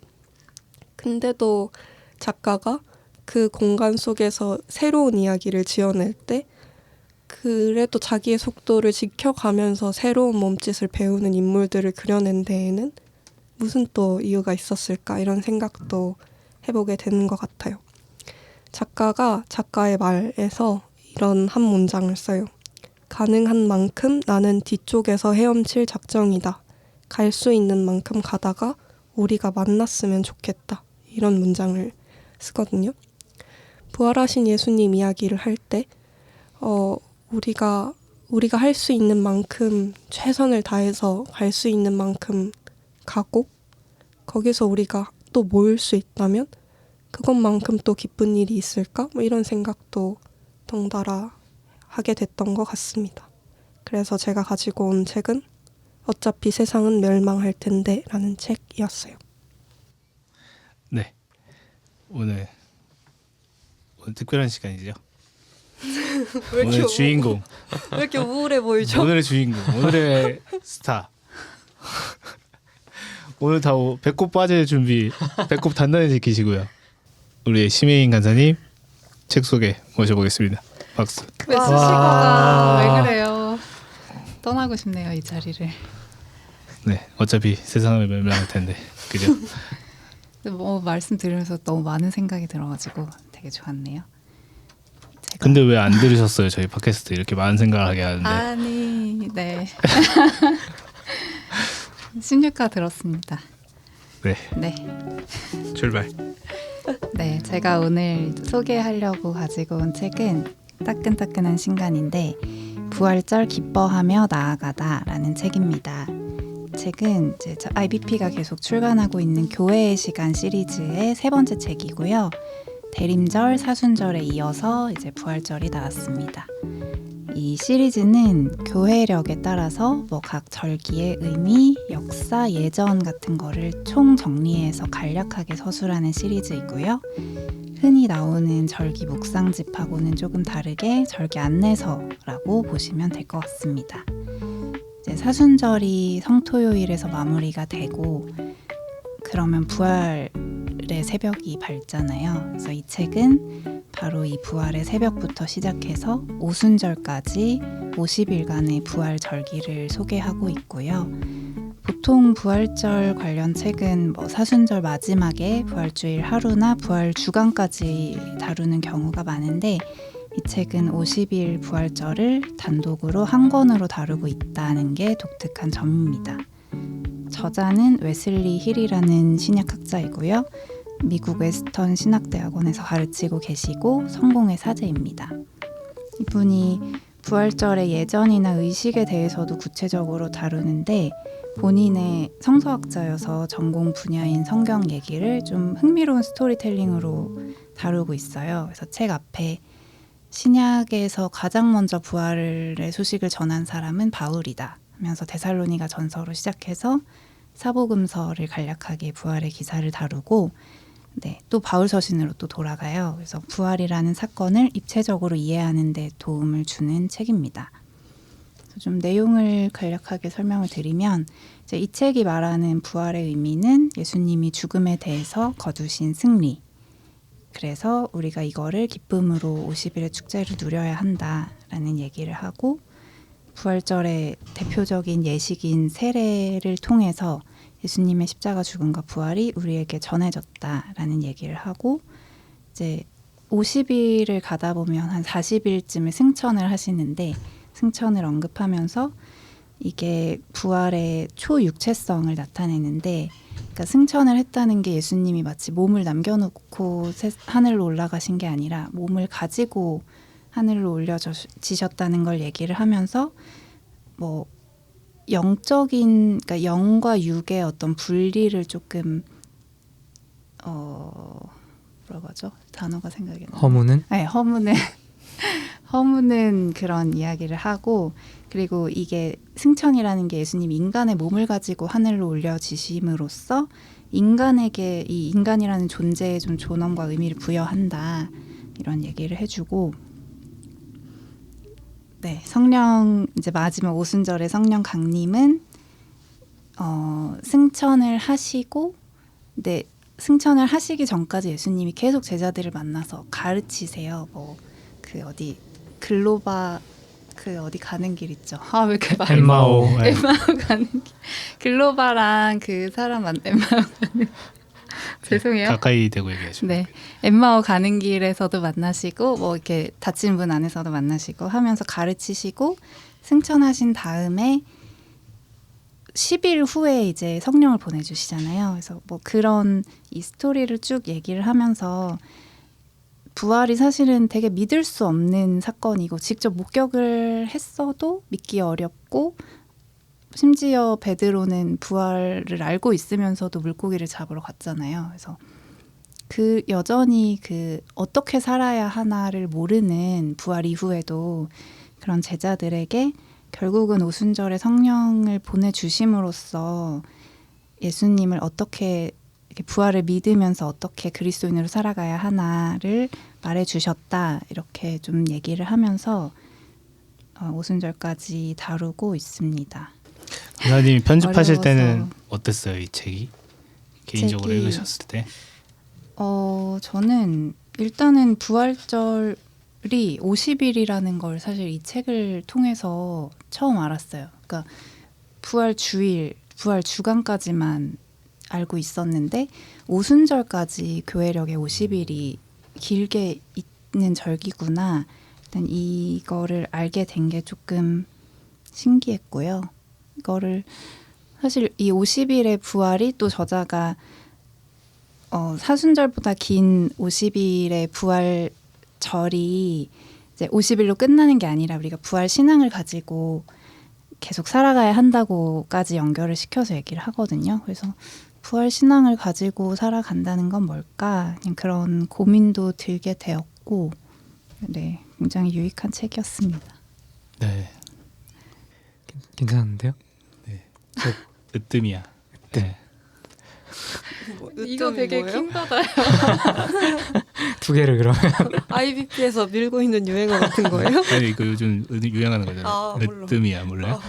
근데도 작가가 그 공간 속에서 새로운 이야기를 지어낼 때 그래도 자기의 속도를 지켜가면서 새로운 몸짓을 배우는 인물들을 그려낸 데에는 무슨 또 이유가 있었을까 이런 생각도 해보게 되는 것 같아요. 작가가 작가의 말에서 이런 한 문장을 써요. 가능한 만큼 나는 뒤쪽에서 헤엄칠 작정이다. 갈 수 있는 만큼 가다가 우리가 만났으면 좋겠다. 이런 문장을 쓰거든요. 부활하신 예수님 이야기를 할 때 우리가 할 수 있는 만큼 최선을 다해서 갈 수 있는 만큼 가고 거기서 우리가 또 모일 수 있다면 그것만큼 또 기쁜 일이 있을까? 뭐 이런 생각도 덩달아 하게 됐던 것 같습니다. 그래서 제가 가지고 온 책은 어차피 세상은 멸망할 텐데 라는 책이었어요. 네. 오늘 특별한 시간이죠. 오늘 주인공. 왜 이렇게 우울해 보이죠? 오늘의 주인공. 오늘의 스타. 오늘 다 배꼽 빠질 준비. 배꼽 단단히 지키시고요. 우리 심혜인 간사님 책 소개 모셔보겠습니다. 박수. 왜 수식어가 왜 그래요? 떠나고 싶네요 이 자리를. 네. 어차피 세상을 멸망할 텐데. 그죠? 뭐 말씀 들으면서 너무 많은 생각이 들어가지고 되게 좋았네요. 제가 근데 왜 안 들으셨어요? 저희 팟캐스트 이렇게 많은 생각을 하게 하는데. 아니 네 16화 들었습니다. 네. 네. 출발. 네, 제가 오늘 소개하려고 가지고 온 책은 따끈따끈한 신간인데 부활절 기뻐하며 나아가다라는 책입니다. 책은 이제 IBP가 계속 출간하고 있는 교회의 시간 시리즈의 세 번째 책이고요. 대림절, 사순절에 이어서 이제 부활절이 나왔습니다. 이 시리즈는 교회력에 따라서 뭐 각 절기의 의미, 역사, 예전 같은 거를 총 정리해서 간략하게 서술하는 시리즈이고요. 흔히 나오는 절기 묵상집하고는 조금 다르게 절기 안내서라고 보시면 될 것 같습니다. 이제 사순절이 성토요일에서 마무리가 되고 그러면 부활의 새벽이 밝잖아요. 그래서 이 책은 바로 이 부활의 새벽부터 시작해서 오순절까지 50일간의 부활 절기를 소개하고 있고요. 보통 부활절 관련 책은 뭐 사순절 마지막에 부활주일 하루나 부활 주간까지 다루는 경우가 많은데 이 책은 50일 부활절을 단독으로 한 권으로 다루고 있다는 게 독특한 점입니다. 저자는 웨슬리 힐이라는 신약학자이고요. 미국 웨스턴 신학대학원에서 가르치고 계시고 성공의 사제입니다. 이분이 부활절의 예전이나 의식에 대해서도 구체적으로 다루는데 본인의 성서학자여서 전공 분야인 성경 얘기를 좀 흥미로운 스토리텔링으로 다루고 있어요. 그래서 책 앞에 신약에서 가장 먼저 부활의 소식을 전한 사람은 바울이다 하면서 데살로니가 전서로 시작해서 사복음서를 간략하게 부활의 기사를 다루고 네, 또 바울 서신으로 또 돌아가요. 그래서 부활이라는 사건을 입체적으로 이해하는 데 도움을 주는 책입니다. 그래서 좀 내용을 간략하게 설명을 드리면 이제 이 책이 말하는 부활의 의미는 예수님이 죽음에 대해서 거두신 승리. 그래서 우리가 이거를 기쁨으로 50일의 축제를 누려야 한다라는 얘기를 하고 부활절의 대표적인 예식인 세례를 통해서 예수님의 십자가 죽음과 부활이 우리에게 전해졌다라는 얘기를 하고 이제 50일을 가다 보면 한 40일쯤에 승천을 하시는데 승천을 언급하면서 이게 부활의 초육체성을 나타내는데 그러니까 승천을 했다는 게 예수님이 마치 몸을 남겨놓고 하늘로 올라가신 게 아니라 몸을 가지고 하늘로 올려지셨다는 걸 얘기를 하면서 뭐 영적인 그러니까 영과 육의 어떤 분리를 조금 뭐라고 하죠? 단어가 생각이 안 나요. 허무는? 네, 허무는 그런 이야기를 하고 그리고 이게 승천이라는 게 예수님이 인간의 몸을 가지고 하늘로 올려지심으로써 인간에게 이 인간이라는 존재에 좀 존엄과 의미를 부여한다 이런 얘기를 해주고 네, 성령 이제 마지막 오순절의 성령 강림은 승천을 하시고 네, 승천을 하시기 전까지 예수님이 계속 제자들을 만나서 가르치세요. 뭐 그 어디 글로바 그 어디 가는 길 있죠. 아 왜 이렇게 말이 엠마오. 엠마오 가는 길. 글로바랑 그 사람 엠마오 가는 죄송해요. 가까이 대고 얘기하시면. 네, 엠마오 가는 길에서도 만나시고 뭐 이렇게 다친 분 안에서도 만나시고 하면서 가르치시고 승천하신 다음에 10일 후에 이제 성령을 보내주시잖아요. 그래서 뭐 그런 이 스토리를 쭉 얘기를 하면서 부활이 사실은 되게 믿을 수 없는 사건이고 직접 목격을 했어도 믿기 어렵고 심지어 베드로는 부활을 알고 있으면서도 물고기를 잡으러 갔잖아요. 그래서 그 여전히 그 어떻게 살아야 하나를 모르는 부활 이후에도 그런 제자들에게 결국은 오순절에 성령을 보내주심으로써 예수님을 어떻게 이렇게 부활을 믿으면서 어떻게 그리스도인으로 살아가야 하나를 말해주셨다. 이렇게 좀 얘기를 하면서 오순절까지 다루고 있습니다. 권사님이 편집하실 어려워서. 때는 어땠어요, 이 책이? 개인적으로 책이- 읽으셨을 때? 저는 일단은 부활절이 50일이라는 걸 사실 이 책을 통해서 처음 알았어요. 그러니까 부활 주일, 부활 주간까지만 알고 있었는데 오순절까지 교회력에 50일이 길게 있는 절기구나. 일단 이거를 알게 된 게 조금 신기했고요. 이거를 사실 이 50일의 부활이 또 저자가 사순절보다 긴 50일의 부활절이 이제 50일로 끝나는 게 아니라 우리가 부활 신앙을 가지고 계속 살아가야 한다고까지 연결을 시켜서 얘기를 하거든요. 그래서 부활 신앙을 가지고 살아간다는 건 뭘까? 그냥 그런 고민도 들게 되었고, 네, 굉장히 유익한 책이었습니다. 네. 괜찮은데요? 으뜸이야. 네. 이거 되게 킹받아요. 두 개를 그러면 IBP에서 밀고 있는 유행어 같은 거예요? 아니 이거 요즘 유행하는 거잖아요. 아, 몰라. 으뜸이야 몰라요?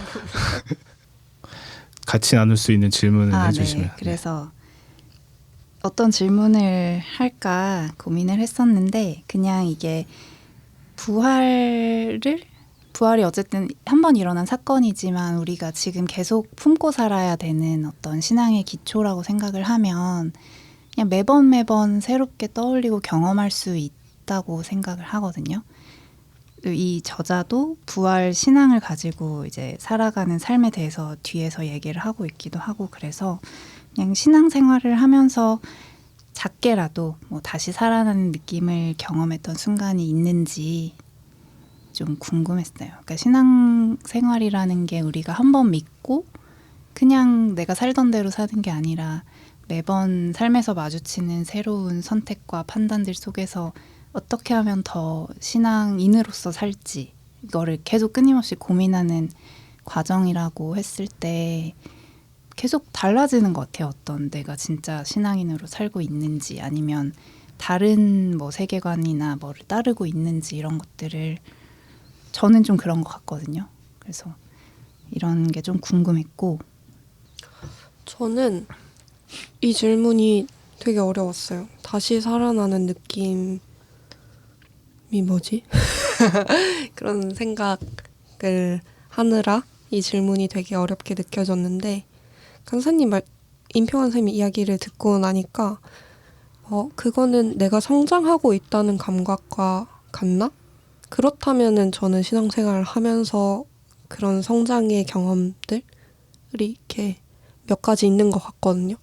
같이 나눌 수 있는 질문을 해주시면. 네. 그래서 어떤 질문을 할까 고민을 했었는데 그냥 이게 부활이 어쨌든 한 번 일어난 사건이지만 우리가 지금 계속 품고 살아야 되는 어떤 신앙의 기초라고 생각을 하면 그냥 매번 새롭게 떠올리고 경험할 수 있다고 생각을 하거든요. 이 저자도 부활 신앙을 가지고 이제 살아가는 삶에 대해서 뒤에서 얘기를 하고 있기도 하고 그래서 그냥 신앙생활을 하면서 작게라도 뭐 다시 살아나는 느낌을 경험했던 순간이 있는지 좀 궁금했어요. 그러니까 신앙생활이라는 게 우리가 한 번 믿고 그냥 내가 살던 대로 사는 게 아니라 매번 삶에서 마주치는 새로운 선택과 판단들 속에서 어떻게 하면 더 신앙인으로서 살지 이거를 계속 끊임없이 고민하는 과정이라고 했을 때 계속 달라지는 것 같아요. 어떤 내가 진짜 신앙인으로 살고 있는지 아니면 다른 뭐 세계관이나 뭐를 따르고 있는지 이런 것들을 저는 좀 그런 것 같거든요. 그래서 이런 게 좀 궁금했고 저는 이 질문이 되게 어려웠어요. 다시 살아나는 느낌이 뭐지? 그런 생각을 하느라 이 질문이 되게 어렵게 느껴졌는데 임평환 선생님 이야기를 듣고 나니까 그거는 내가 성장하고 있다는 감각과 같나? 그렇다면은 저는 신앙생활을 하면서 그런 성장의 경험들이 이렇게 몇 가지 있는 것 같거든요.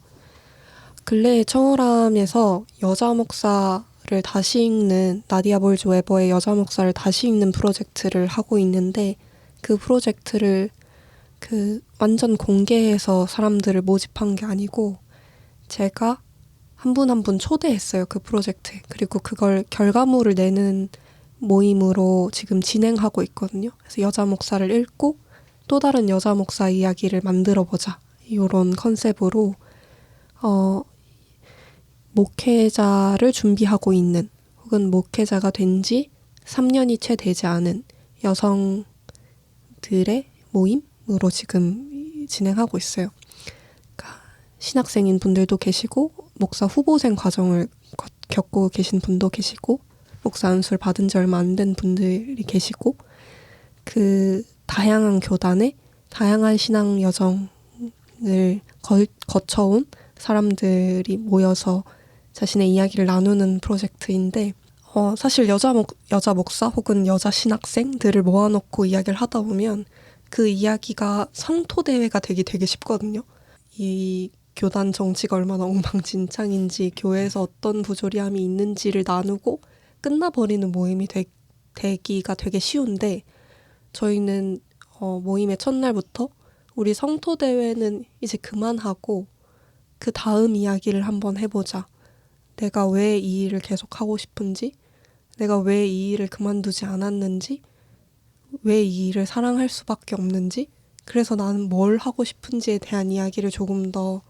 근래에 청월함에서 여자 목사를 다시 읽는 나디아 볼즈 웨버의 여자 목사를 다시 읽는 프로젝트를 하고 있는데 그 프로젝트를 완전 공개해서 사람들을 모집한 게 아니고 제가 한 분 한 분 초대했어요. 그 프로젝트에. 그리고 그걸 결과물을 내는 모임으로 지금 진행하고 있거든요. 그래서 여자 목사를 읽고 또 다른 여자 목사 이야기를 만들어보자. 이런 컨셉으로 목회자를 준비하고 있는 혹은 목회자가 된 지 3년이 채 되지 않은 여성들의 모임으로 지금 진행하고 있어요. 그러니까 신학생인 분들도 계시고 목사 후보생 과정을 겪고 계신 분도 계시고 목사 안수를 받은 지 얼마 안 된 분들이 계시고 그 다양한 교단에 다양한 신앙 여정을 거쳐온 사람들이 모여서 자신의 이야기를 나누는 프로젝트인데 사실 여자 목사 혹은 여자 신학생들을 모아놓고 이야기를 하다 보면 그 이야기가 성토대회가 되기 되게 쉽거든요. 이 교단 정치가 얼마나 엉망진창인지 교회에서 어떤 부조리함이 있는지를 나누고 끝나버리는 모임이 되기가 되게 쉬운데 저희는 모임의 첫날부터 우리 성토대회는 이제 그만하고 그 다음 이야기를 한번 해보자. 내가 왜 이 일을 계속 하고 싶은지, 내가 왜 이 일을 그만두지 않았는지, 왜 이 일을 사랑할 수밖에 없는지, 그래서 나는 뭘 하고 싶은지에 대한 이야기를 조금 더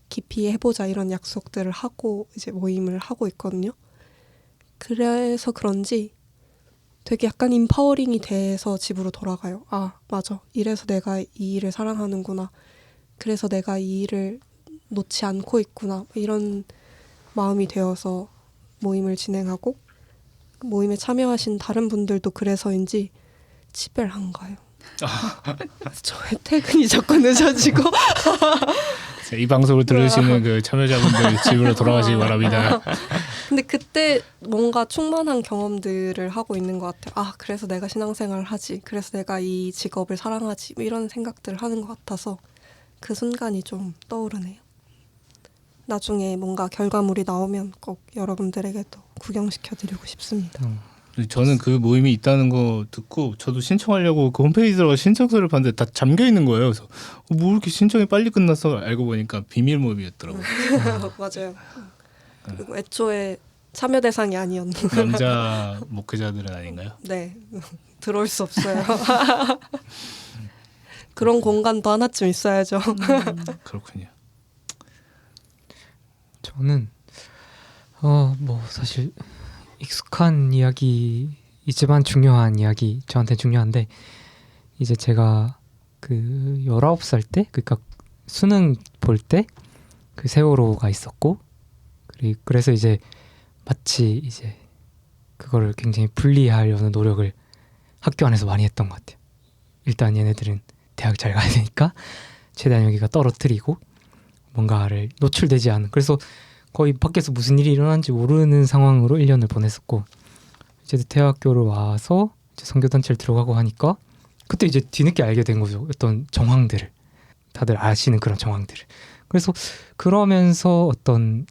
깊이 해보자 이런 약속들을 하고 이제 모임을 하고 있거든요. 그래서 그런지 되게 약간 임파워링이 돼서 집으로 돌아가요. 아, 맞아. 이래서 내가 이 일을 사랑하는구나. 그래서 내가 이 일을 놓지 않고 있구나. 이런 마음이 되어서 모임을 진행하고 모임에 참여하신 다른 분들도 그래서인지 집에를 안 가요. 저의 퇴근이 자꾸 늦어지고 이 방송을 들으시는 그 참여자분들 집으로 돌아가시기 바랍니다. 근데 그때 뭔가 충만한 경험들을 하고 있는 것 같아요. 아, 그래서 내가 신앙생활을 하지. 그래서 내가 이 직업을 사랑하지. 뭐 이런 생각들을 하는 것 같아서 그 순간이 좀 떠오르네요. 나중에 뭔가 결과물이 나오면 꼭 여러분들에게도 구경시켜드리고 싶습니다. 저는 그 모임이 있다는 거 듣고 저도 신청하려고 그 홈페이지 들어가 신청서를 봤는데 다 잠겨 있는 거예요. 그래서 뭐 이렇게 신청이 빨리 끝났어? 알고 보니까 비밀 모임이었더라고요. 맞아요. 그리고 애초에 참여 대상이 아니었는데 남자 목회자들은 아닌가요? 네, 들어올 수 없어요. 그런 공간도 하나쯤 있어야죠. 그렇군요. 저는 뭐 사실 익숙한 이야기이지만 중요한 이야기, 저한테 중요한데 이제 제가 그 19살 때, 그러니까 수능 볼 때 그 세월호가 있었고 그래서 이제 마치 이제 그거를 굉장히 분리하려는 노력을 학교 안에서 많이 했던 것 같아요. 일단 얘네들은 대학 잘 가야 되니까 최대한 여기가 떨어뜨리고 뭔가를 노출되지 않은, 그래서 거의 밖에서 무슨 일이 일어난지 모르는 상황으로 1년을 보냈었고, 이제 대학교를 와서 이제 선교단체를 들어가고 하니까 그때 이제 뒤늦게 알게 된 거죠. 어떤 정황들을, 다들 아시는 그런 정황들을. 그래서 그러면서 어떤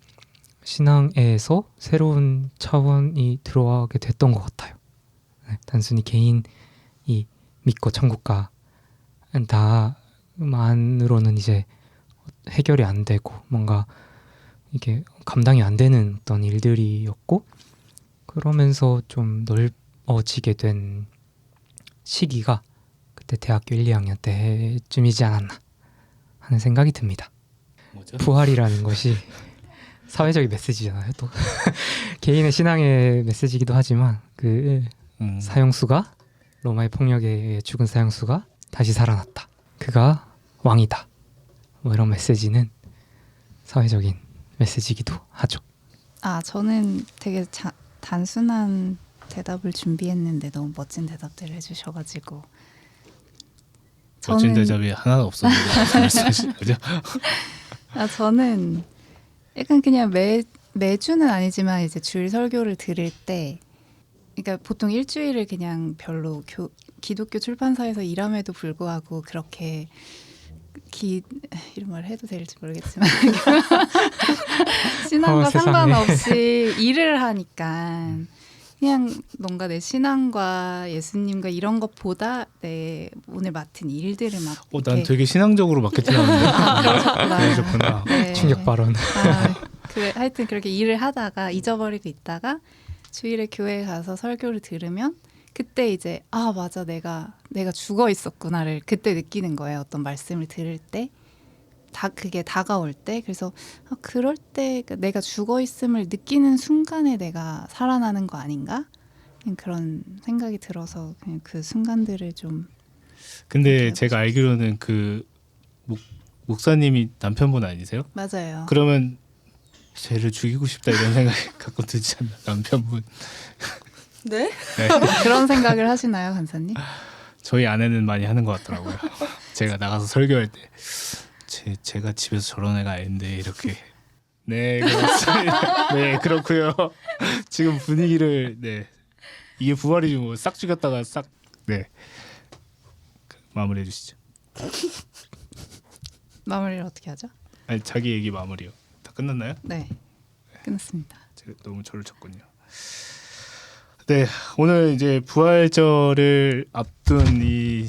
신앙에서 새로운 차원이 들어가게 됐던 것 같아요. 네, 단순히 개인이 믿고 천국 가다만으로는 이제 해결이 안 되고 뭔가 이게 감당이 안 되는 어떤 일들이었고, 그러면서 좀 넓어지게 된 시기가 그때 대학교 1, 2학년 때쯤이지 않았나 하는 생각이 듭니다. 뭐죠? 부활이라는 것이 사회적인 메시지잖아요. 또 개인의 신앙의 메시지이기도 하지만 그 사형수가, 로마의 폭력에 의해 죽은 사형수가 다시 살아났다. 그가 왕이다. 뭐 이런 메시지는 사회적인 메시지이기도 하죠. 아, 저는 되게 단순한 대답을 준비했는데 너무 멋진 대답들을 해주셔가지고 멋진 대답이 하나도 없었는데 말씀하시는 거죠? 저는 약간 그냥 매주는 아니지만 이제 주일 설교를 들을 때, 그러니까 보통 일주일을 그냥 별로 기독교 출판사에서 일함에도 불구하고 그렇게 이런 말 해도 될지 모르겠지만 신앙과 상관없이 일을 하니까 그냥 뭔가 내 신앙과 예수님과 이런 것보다 내 오늘 맡은 일들을 막 난 되게 신앙적으로 마케팅하는데. 그러셨구나. 네. 충격 발언. 하여튼 그렇게 일을 하다가 잊어버리고 있다가 주일에 교회에 가서 설교를 들으면 그때 이제 아 맞아 내가 죽어 있었구나를 그때 느끼는 거예요. 어떤 말씀을 들을 때 그게 다가올 때. 그래서 그럴 때 내가 죽어 있음을 느끼는 순간에 내가 살아나는 거 아닌가? 그냥 그런 생각이 들어서 그냥 그 순간들을 좀. 근데 제가 알기로는 그 목사님이 남편분 아니세요? 맞아요. 그러면 쟤를 죽이고 싶다 이런 생각이 가끔 들지 않나? 남편분. 네? 네. 그런 생각을 하시나요, 간사님? 저희 아내는 많이 하는 것 같더라고요. 제가 나가서 설교할 때 제가 집에서 저런 애가 아닌데 이렇게 네, 그렇습니다. 네, 그렇고요. 지금 분위기를 네 이게 부활이지 뭐 싹 죽였다가 싹 네 마무리해 주시죠. 마무리를 어떻게 하죠? 아니 자기 얘기 마무리요. 다 끝났나요? 네, 끝났습니다. 제가 너무 저를 쳤군요. 네, 오늘 이제 부활절을 앞둔 이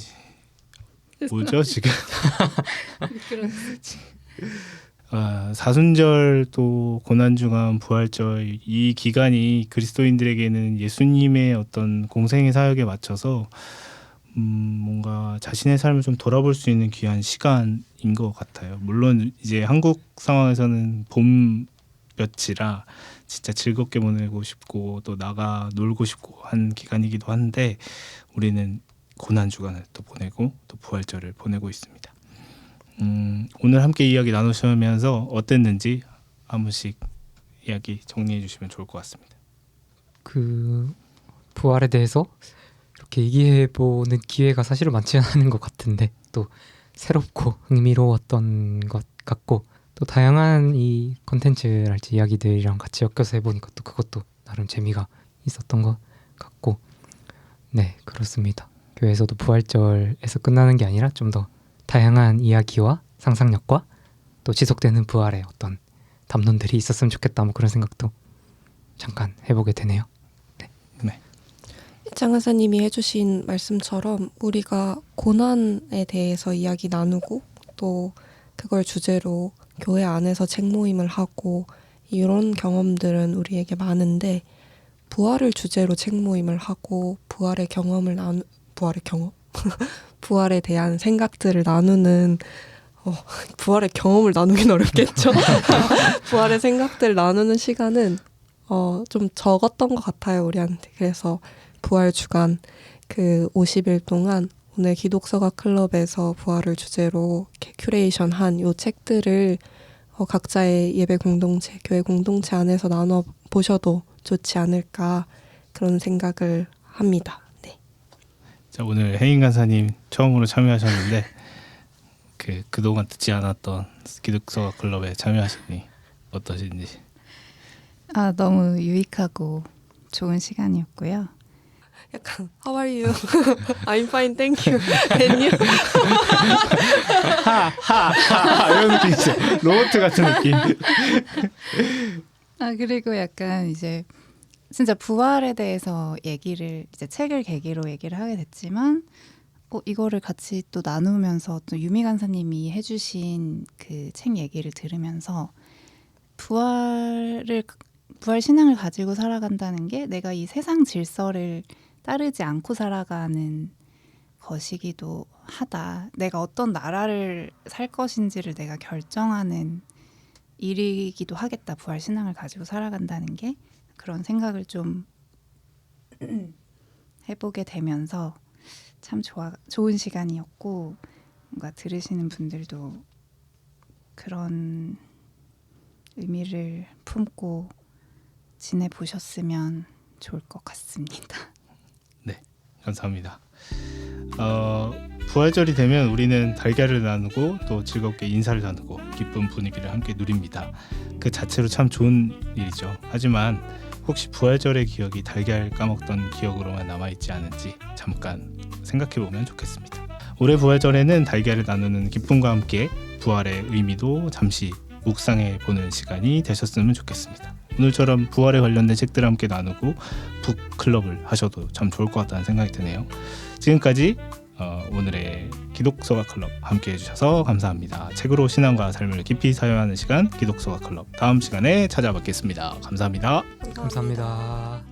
뭐죠 지금? 사순절 또 고난주간 부활절 이 기간이 그리스도인들에게는 예수님의 어떤 공생의 사역에 맞춰서 뭔가 자신의 삶을 좀 돌아볼 수 있는 귀한 시간인 것 같아요. 물론 이제 한국 상황에서는 봄 며칠이라 진짜 즐겁게 보내고 싶고 또 나가 놀고 싶고 한 기간이기도 한데 우리는 고난 주간을 또 보내고 또 부활절을 보내고 있습니다. 오늘 함께 이야기 나누시면서 어땠는지 한 분씩 이야기 정리해 주시면 좋을 것 같습니다. 그 부활에 대해서 이렇게 얘기해 보는 기회가 사실은 많지 않은 것 같은데 또 새롭고 흥미로웠던 것 같고 또 다양한 이 컨텐츠랄지 이야기들이랑 같이 엮여서 해보니까 또 그것도 나름 재미가 있었던 것 같고 네 그렇습니다. 교회에서도 부활절에서 끝나는 게 아니라 좀 더 다양한 이야기와 상상력과 또 지속되는 부활의 어떤 담론들이 있었으면 좋겠다 뭐 그런 생각도 잠깐 해보게 되네요. 장하사님이 해주신 말씀처럼 우리가 고난에 대해서 이야기 나누고 또 그걸 주제로 교회 안에서 책 모임을 하고 이런 경험들은 우리에게 많은데 부활을 주제로 책 모임을 하고 부활의 경험을 부활의 경험? 부활에 대한 생각들을 나누는 부활의 경험을 나누긴 어렵겠죠. 부활의 생각들을 나누는 시간은 좀 적었던 것 같아요 우리한테. 그래서 부활 주간 그 50일 동안 오늘 기독서가 클럽에서 부활을 주제로 이렇게 큐레이션한 요 책들을 각자의 예배 공동체, 교회 공동체 안에서 나눠 보셔도 좋지 않을까 그런 생각을 합니다. 네. 자, 오늘 혜인 간사님 처음으로 참여하셨는데 그동안 듣지 않았던 기독서가 클럽에 참여하시니 어떠신지? 너무 유익하고 좋은 시간이었고요. 약간 How are you? I'm fine, thank you. And you? 하하하 이런 느낌이죠. 로봇 같은 느낌. 그리고 약간 이제 진짜 부활에 대해서 얘기를 이제 책을 계기로 얘기를 하게 됐지만 이거를 같이 또 나누면서 또 유미 간사님이 해주신 그 책 얘기를 들으면서 부활 신앙을 가지고 살아간다는 게 내가 이 세상 질서를 따르지 않고 살아가는 것이기도 하다. 내가 어떤 나라를 살 것인지를 내가 결정하는 일이기도 하겠다. 부활 신앙을 가지고 살아간다는 게 그런 생각을 좀 해보게 되면서 참 좋은 시간이었고 뭔가 들으시는 분들도 그런 의미를 품고 지내보셨으면 좋을 것 같습니다. 네, 감사합니다. 부활절이 되면 우리는 달걀을 나누고 또 즐겁게 인사를 나누고 기쁜 분위기를 함께 누립니다. 그 자체로 참 좋은 일이죠. 하지만 혹시 부활절의 기억이 달걀 까먹던 기억으로만 남아있지 않은지 잠깐 생각해보면 좋겠습니다. 올해 부활절에는 달걀을 나누는 기쁨과 함께 부활의 의미도 잠시 묵상해보는 시간이 되셨으면 좋겠습니다. 오늘처럼 부활에 관련된 책들을 함께 나누고 북클럽을 하셔도 참 좋을 것 같다는 생각이 드네요. 지금까지 오늘의 기독서가 클럽 함께 해주셔서 감사합니다. 책으로 신앙과 삶을 깊이 사용하는 시간 기독서가 클럽 다음 시간에 찾아뵙겠습니다. 감사합니다. 감사합니다.